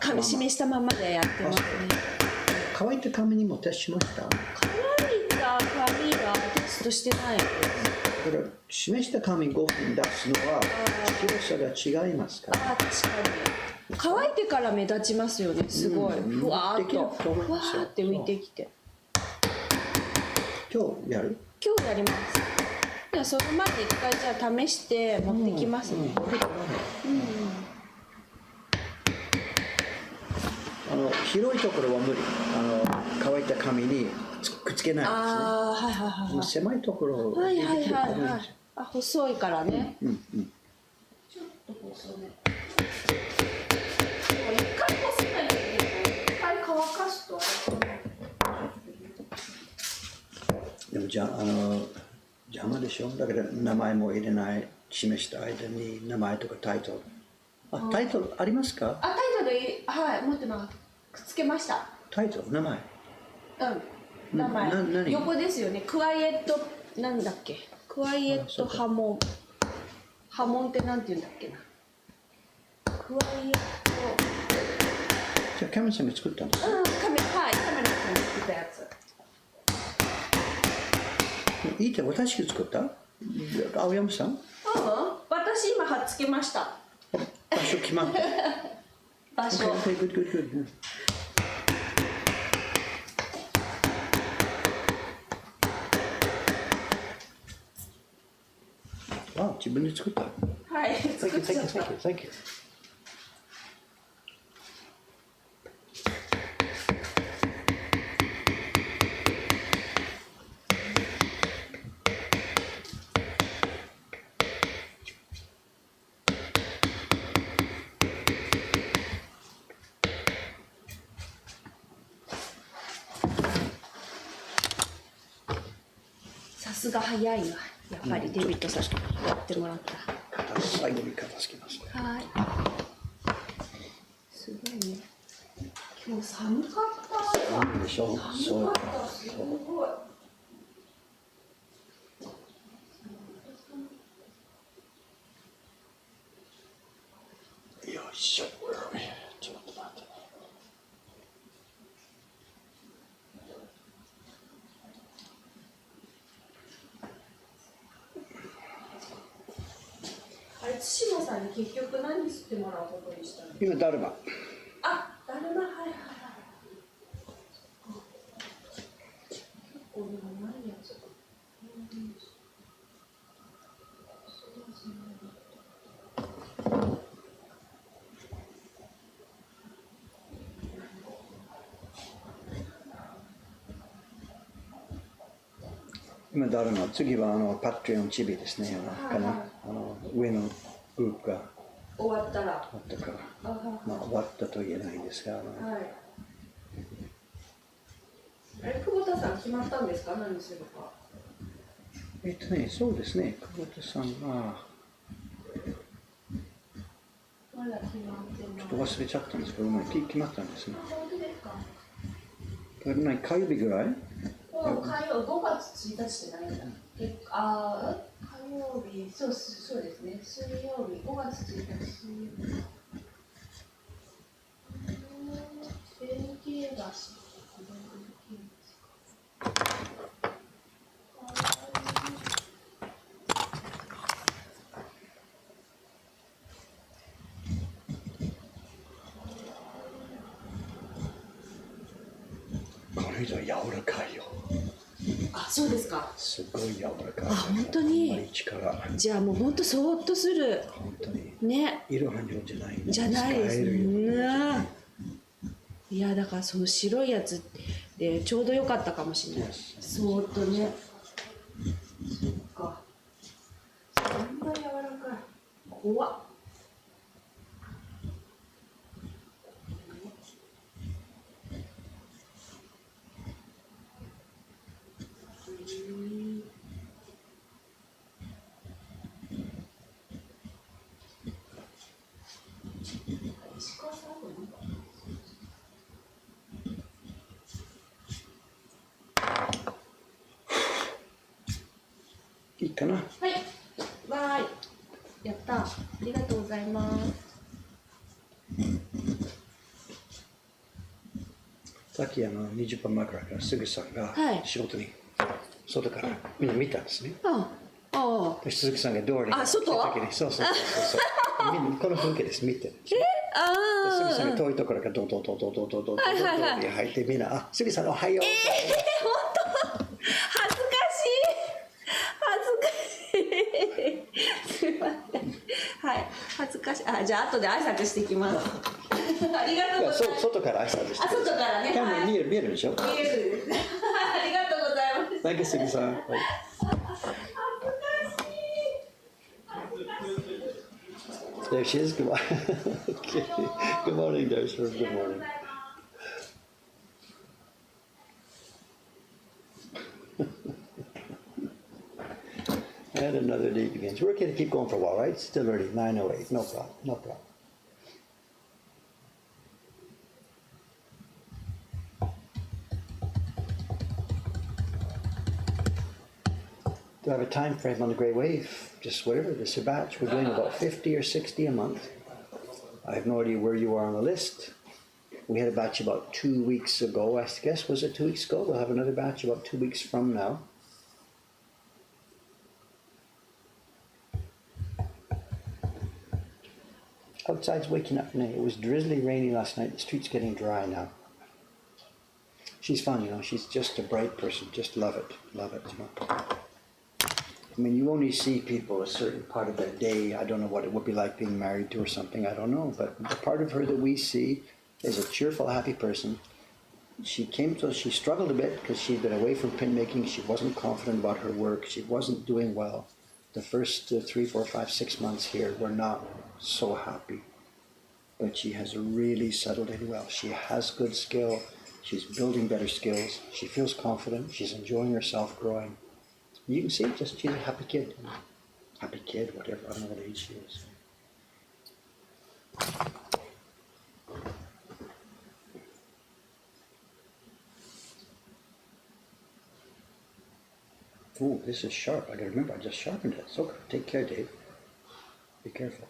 S3: ままでやってますね。
S1: 乾いた紙にもテストしました？
S3: 乾いた紙はテストしてないです。
S1: これ示した紙5分出すのは強さが違いますか？
S3: あ、確かに。乾いてから目立ちますよね。すごいふわーっとふわーって浮いてきて。
S1: 今日やる？
S3: 今日やります。ではその前に一回じゃあ試して持ってきますね。
S1: 広いところは無理。乾いた紙にくっつけないですね。
S3: ああ、はいはいはいはい。
S1: 狭いところ
S3: はいはいはいはい。あ、細いからね。ちょっと細め。一回こすないといけない。一回乾かすと。
S1: でも邪魔でしょ。だから名前も入れない。示した間に名前とかタイトル。タイトルありますか？
S3: タイトルはい持ってます。くっつけました。
S1: タイトル名前。
S3: 名前。
S1: 何？
S3: 横ですよね。クワイエットなんだっけ？クワイエット波紋。波紋ってなんて言うんだっけな。クワイエット。
S1: じゃあカメラさんが作ったんですか？
S3: カメラさんが作ったやつ。
S1: いいって私が作った？青山さん？
S3: 私今貼っつけました。
S1: 場所決まった。
S3: 場所。
S1: good. 自分で作った。
S3: はい。作っちゃった。
S1: Thank you.
S3: さすが早いわ。やっぱりデビットさんやってもらった。
S1: 最後に片付けます。
S3: はい。すごいね。今日寒かった。
S1: 寒いでしょ。
S3: 寒かった。すごい。
S1: よいしょ。ちょっと待ってね。
S3: あれ対馬さんに結局何吸ってもらうことにしたの？
S1: 今だるま。
S3: あ、だるま、はいはいはい。結構でもないやつ。
S1: 今だるま。次はパトリオンチビですね。上のグループが
S3: 終わったら。
S1: 終わったから。終わったと言えないんですが。
S3: はい。久保田さん決まったんですか？何するか。
S1: そうですね。久保田さんが
S3: まだ決まってない。
S1: ちょっと忘れちゃったんですけど、決まったんですね。
S3: 本当ですか？
S1: 火曜日ぐらい？
S3: 火曜5月1日って何だ？火曜日、そうですね。水曜日、5月1日水曜日。弁慶橋。
S1: この人は柔らかいよ。
S3: あ、そうですか。
S1: すごい柔らかい。
S3: あ、本当に。じゃあもう本当そーっとする。
S1: 本当に。
S3: ね。
S1: 色は色じゃない。
S3: じゃないですね。いやだからその白いやつでちょうど良かったかもしれない。そーっとね。そっか。そんな柔らかい。怖っ。石川さんとなんか
S1: いいかな。
S3: はい。わーい。やった。ありがとうございます。
S1: さっき20分前からすぐさんが
S2: はい
S1: 仕事に外からみんな見たんですね。
S2: ああ
S1: で鈴木さんが道理に
S2: あ外
S1: 来た時にそうみんなこの風景です見てるんですよ。で
S2: あ
S1: 杉さんが遠いところからドドドドドドドドド
S2: はいはいはい
S1: ド入ってみんなあ杉さんおはよう。
S2: 恥ずかしいすいませんはい恥ずかしいじゃあ後で挨拶してきますありがとうございます
S1: 外から挨拶して
S2: 外からね
S1: キャメラ見えるでしょ。
S3: 見えるですありがとうございます。
S1: Thank you 杉さん。はい There she is. Good morning. Okay. Good morning, there, sir. Good morning. And another day begins. We're okay to keep going for a while, right? Still early, 9:08. No problem. No problem. Do I have a time frame on the Grey Wave? Just whatever. This is a batch. We're doing about 50 or 60 a month. I have no idea where you are on the list. We had a batch about 2 weeks ago, I guess. Was it 2 weeks ago? We'll have another batch about 2 weeks from now. Outside's waking up now. It was drizzly rainy last night. The street's getting dry now. She's fun, you know. She's just a bright person. Just love it. Love it. I mean, you only see people a certain part of their day. I don't know what it would be like being married to or something. I don't know. But the part of her that we see is a cheerful, happy person. She struggled a bit because she'd been away from pin making. She wasn't confident about her work. She wasn't doing well. The first 3, 4, 5, 6 months here were not so happy. But she has really settled in well. She has good skill. She's building better skills. She feels confident. She's enjoying herself growing. You can see she's a happy kid. Happy kid, whatever. I don't know what age she is. Ooh, this is sharp. I gotta remember, I just sharpened it. So take care, Dave. Be careful.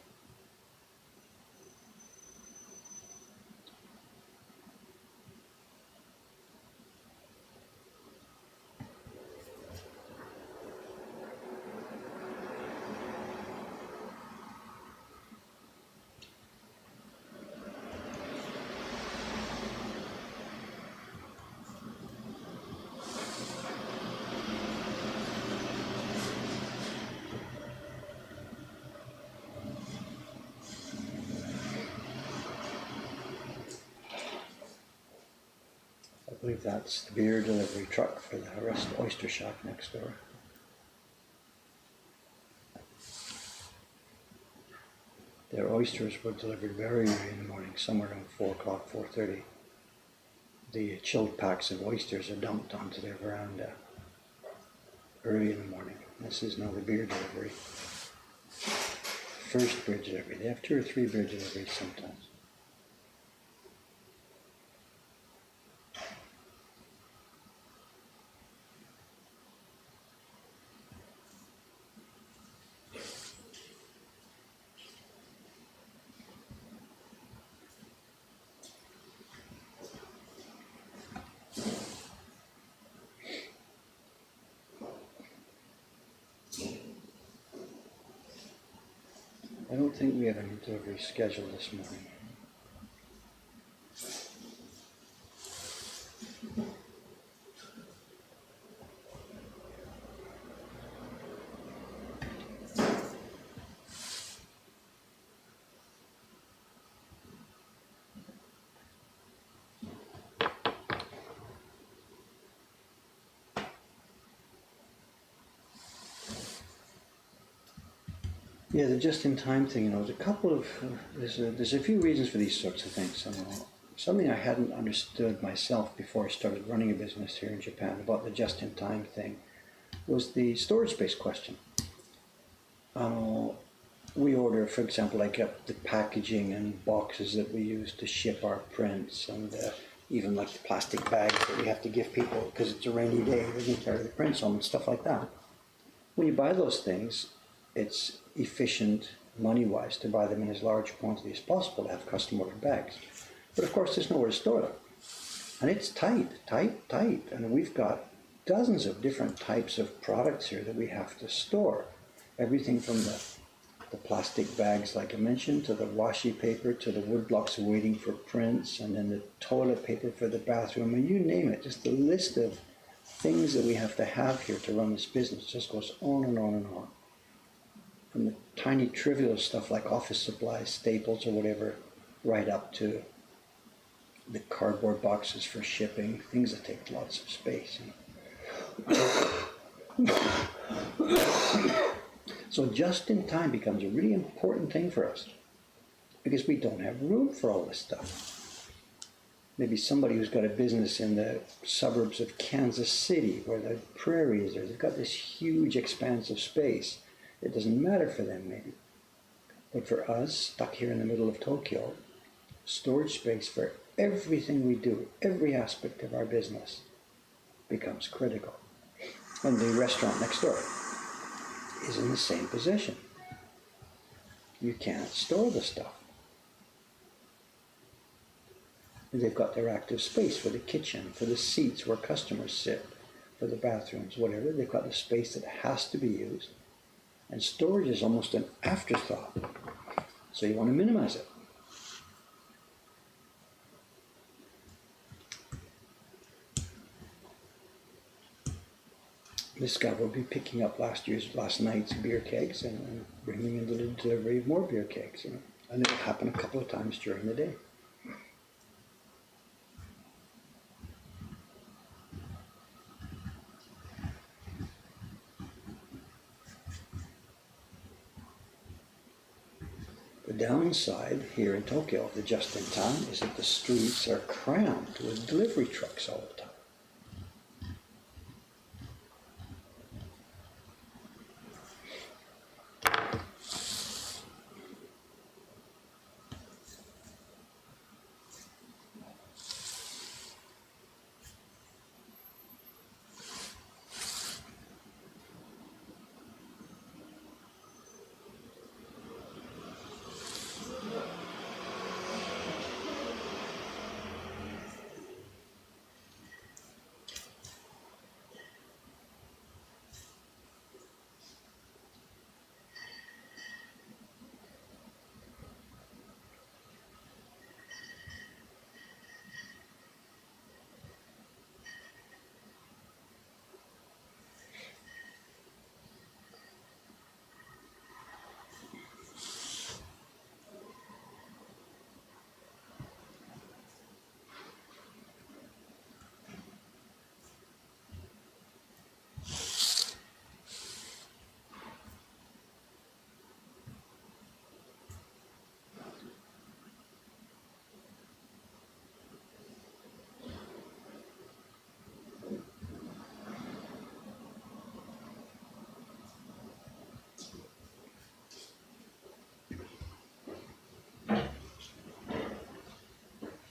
S1: I believe that's the beer delivery truck for the oyster shop next door. Their oysters were delivered very early in the morning, somewhere around 4 o'clock, 4:30. The chilled packs of oysters are dumped onto their veranda early in the morning. This is now the beer delivery. First beer delivery. They have 2 or 3 beer deliveries sometimes. I don't think we have any delivery scheduled this morning. Yeah, the just-in-time thing, you know, there's a couple of, there's a few reasons for these sorts of things. You know, something I hadn't understood myself before I started running a business here in Japan about the just-in-time thing was the storage space question. We order, for example, like the packaging and boxes that we use to ship our prints, and even like the plastic bags that we have to give people because it's a rainy day, they can carry the prints home and stuff like that. When you buy those things, it's efficient money-wise to buy them in as large a quantity as possible to have custom ordered bags. But of course, there's nowhere to store them. And it's tight. And we've got dozens of different types of products here that we have to store. Everything from the plastic bags, like I mentioned, to the washi paper, to the wood blocks waiting for prints, and then the toilet paper for the bathroom, and you name it. Just the list of things that we have to have here to run this business just goes on and on and on. From the tiny trivial stuff like office supplies, staples or whatever, right up to the cardboard boxes for shipping, things that take lots of space. So just in time becomes a really important thing for us because we don't have room for all this stuff. Maybe somebody who's got a business in the suburbs of Kansas City where the prairies are, they've got this huge expanse of space. It doesn't matter for them maybe. But for us, stuck here in the middle of Tokyo, storage space for everything we do, every aspect of our business becomes critical. And the restaurant next door is in the same position. You can't store the stuff. They've got their active space for the kitchen, for the seats where customers sit, for the bathrooms, whatever. They've got the space that has to be used. And storage is almost an afterthought. So you want to minimize it. This guy will be picking up last night's beer kegs and bringing in the delivery of more beer kegs, you know. And it'll happen a couple of times during the day. The downside here in Tokyo of the just-in-time is that the streets are crammed with delivery trucks all the time.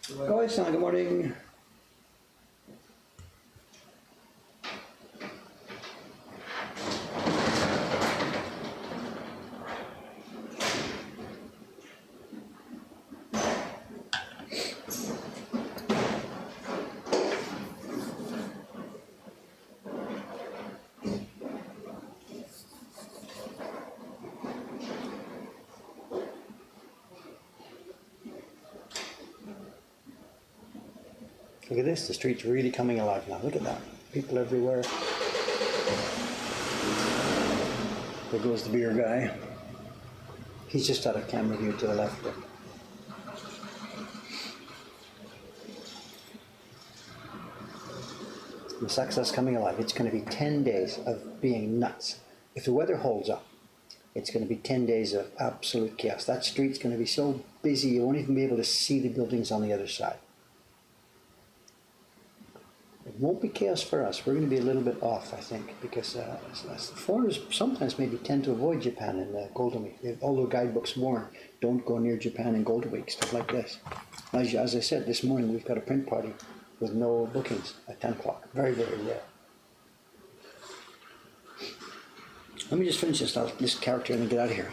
S1: Kawai-san, good morning. Look at this, the street's really coming alive now. Look at that. People everywhere. There goes the beer guy. He's just out of camera view to the left there. Masaksa's coming alive. It's going to be 10 days of being nuts. If the weather holds up, It's going to be 10 days of absolute chaos. That street's going to be so busy you won't even be able to see the buildings on the other side. It won't be chaos for us. We're going to be a little bit off, I think, because foreigners sometimes maybe tend to avoid Japan in the Golden Week. All the guidebooks warn, don't go near Japan in Golden Week, stuff like this. As I said, this morning we've got a print party with no bookings at 10 o'clock. Very, very rare. Let me just finish this character and then get out of here.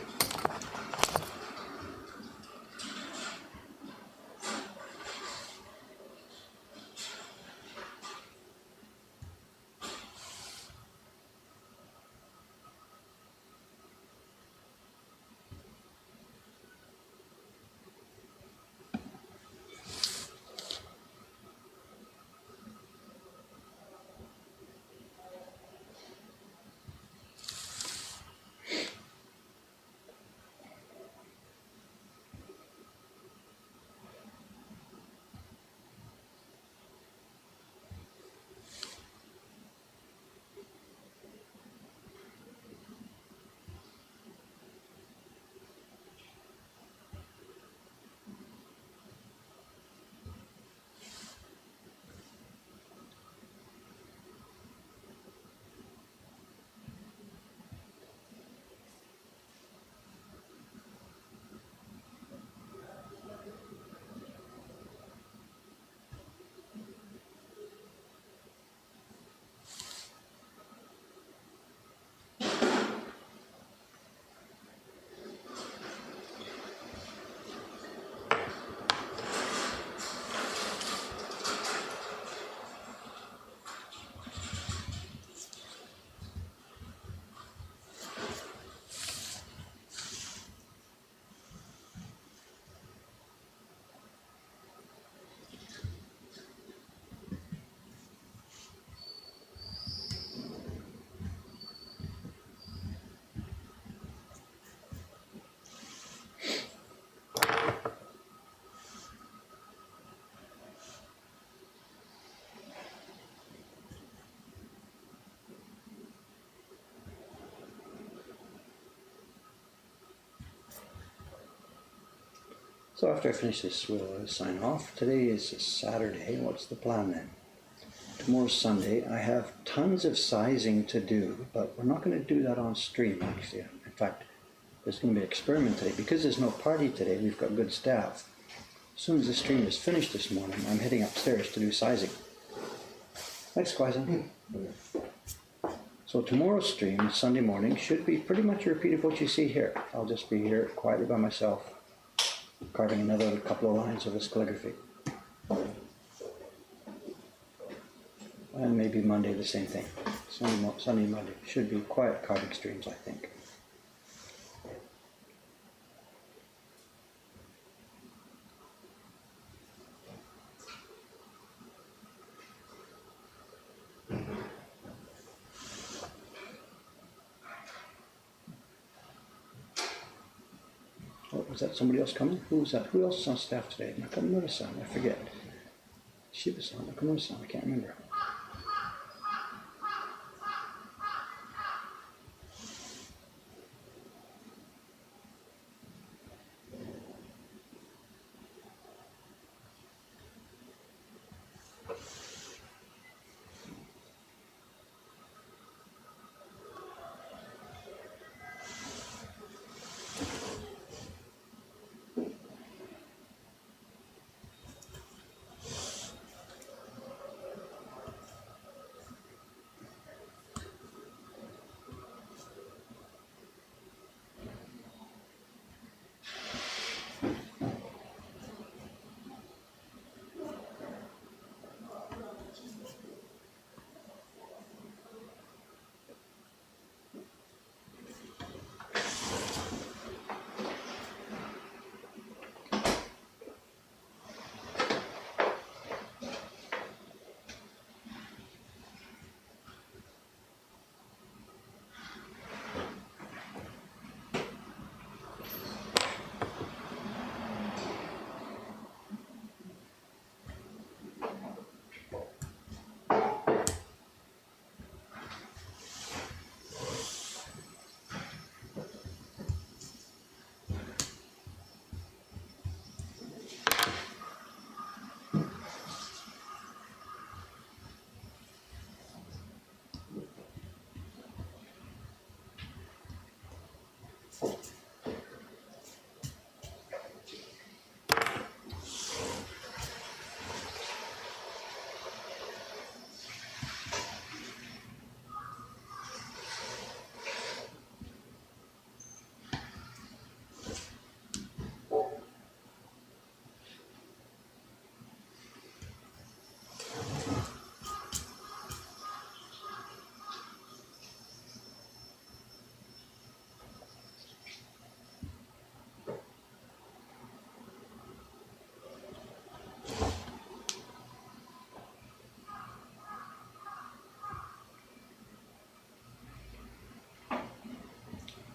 S1: So after I finish this, we'll sign off. Today is Saturday. What's the plan then? Tomorrow's Sunday. I have tons of sizing to do, but we're not going to do that on stream, actually. In fact, there's going to be an experiment today. Because there's no party today, we've got good staff. As soon as the stream is finished this morning, I'm heading upstairs to do sizing. Thanks, Quaison. So tomorrow's stream, Sunday morning, should be pretty much a repeat of what you see here. I'll just be here quietly by myself, carving another couple of lines of this calligraphy. And maybe Monday the same thing. Sunday, Monday. Should be quiet carving streams, I think. Oh, was that somebody else coming? Who was that? Who else is on staff today? Nakamura-san, I forget. Shiba-san, Nakamura-san, I can't remember.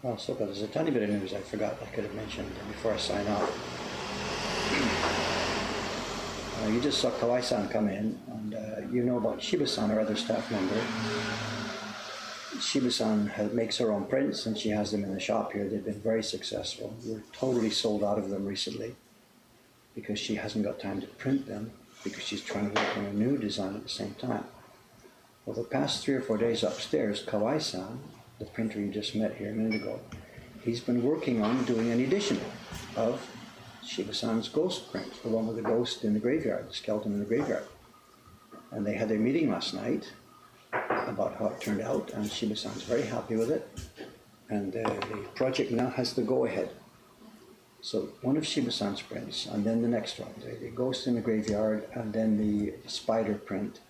S1: Also, there's a tiny bit of news I forgot I could have mentioned before I sign off. You just saw Kawai-san come in, and you know about Shiba-san, our other staff member. Shiba-san makes her own prints, and she has them in the shop here. They've been very successful. We're totally sold out of them recently because she hasn't got time to print them because she's trying to work on a new design at the same time. Well, the past 3 or 4 days upstairs, Kawai-san, the printer you just met here a minute ago, he's been working on doing an edition of Shiba-san's ghost print, the one with the ghost in the graveyard, the skeleton in the graveyard. And they had their meeting last night about how it turned out, and Shiba-san's very happy with it. And the project now has the go-ahead. So one of Shiba-san's prints, and then the next one, the ghost in the graveyard, and then the spider print,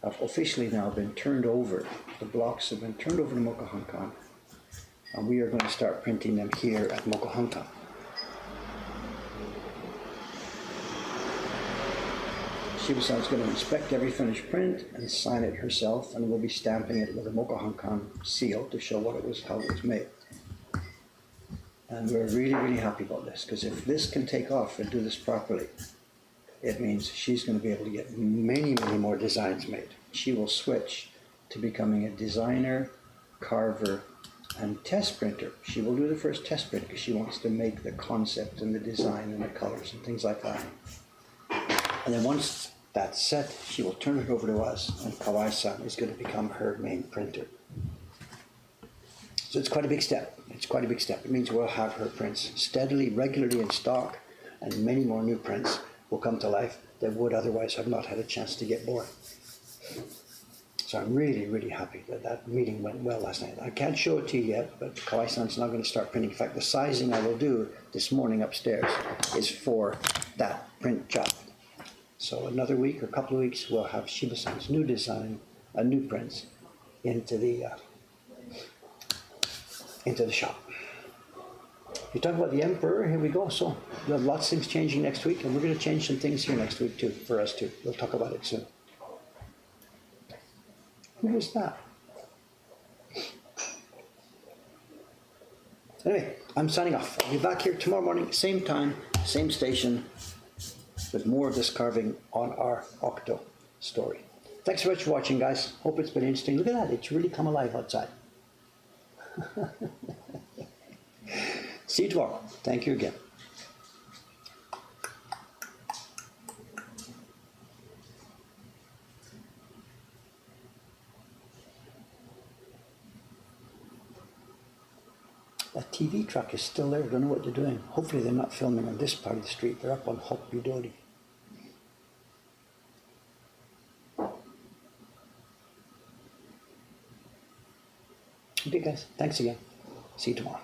S1: have officially now been turned over. The blocks have been turned over to Mokuhankan, and we are going to start printing them here at Mokuhankan. Shiba-san is going to inspect every finished print and sign it herself, and we'll be stamping it with a Mokuhankan seal to show what it was, how it was made. And we're really, really happy about this, because if this can take off and do this properly, it means she's going to be able to get many, many more designs made. She will switch to becoming a designer, carver, and test printer. She will do the first test print because she wants to make the concept and the design and the colors and things like that. And then once that's set, she will turn it over to us, and Kawai-san is going to become her main printer. So it's quite a big step. It's quite a big step. It means we'll have her prints steadily, regularly in stock, and many more new prints will come to life that would otherwise have not had a chance to get born. So I'm really, really happy that that meeting went well last night. I can't show it to you yet, but Kawai-san's now going to start printing. In fact, the sizing I will do this morning upstairs is for that print job. So another week or a couple of weeks, we'll have Shiba-san's new design, new prints into the shop. You talk about the Emperor, here we go. So we have lots of things changing next week, and we're going to change some things here next week too, for us too. We'll talk about it soon. Who was that? Anyway, I'm signing off. I'll be back here tomorrow morning, same time, same station, with more of this carving on our Octo story. Thanks so much for watching, guys. Hope it's been interesting. Look at that, it's really come alive outside. See you tomorrow. Thank you again. That TV truck is still there. I don't know what they're doing. Hopefully they're not filming on this part of the street. They're up on Hope Budodi. Okay, guys. Thanks again. See you tomorrow.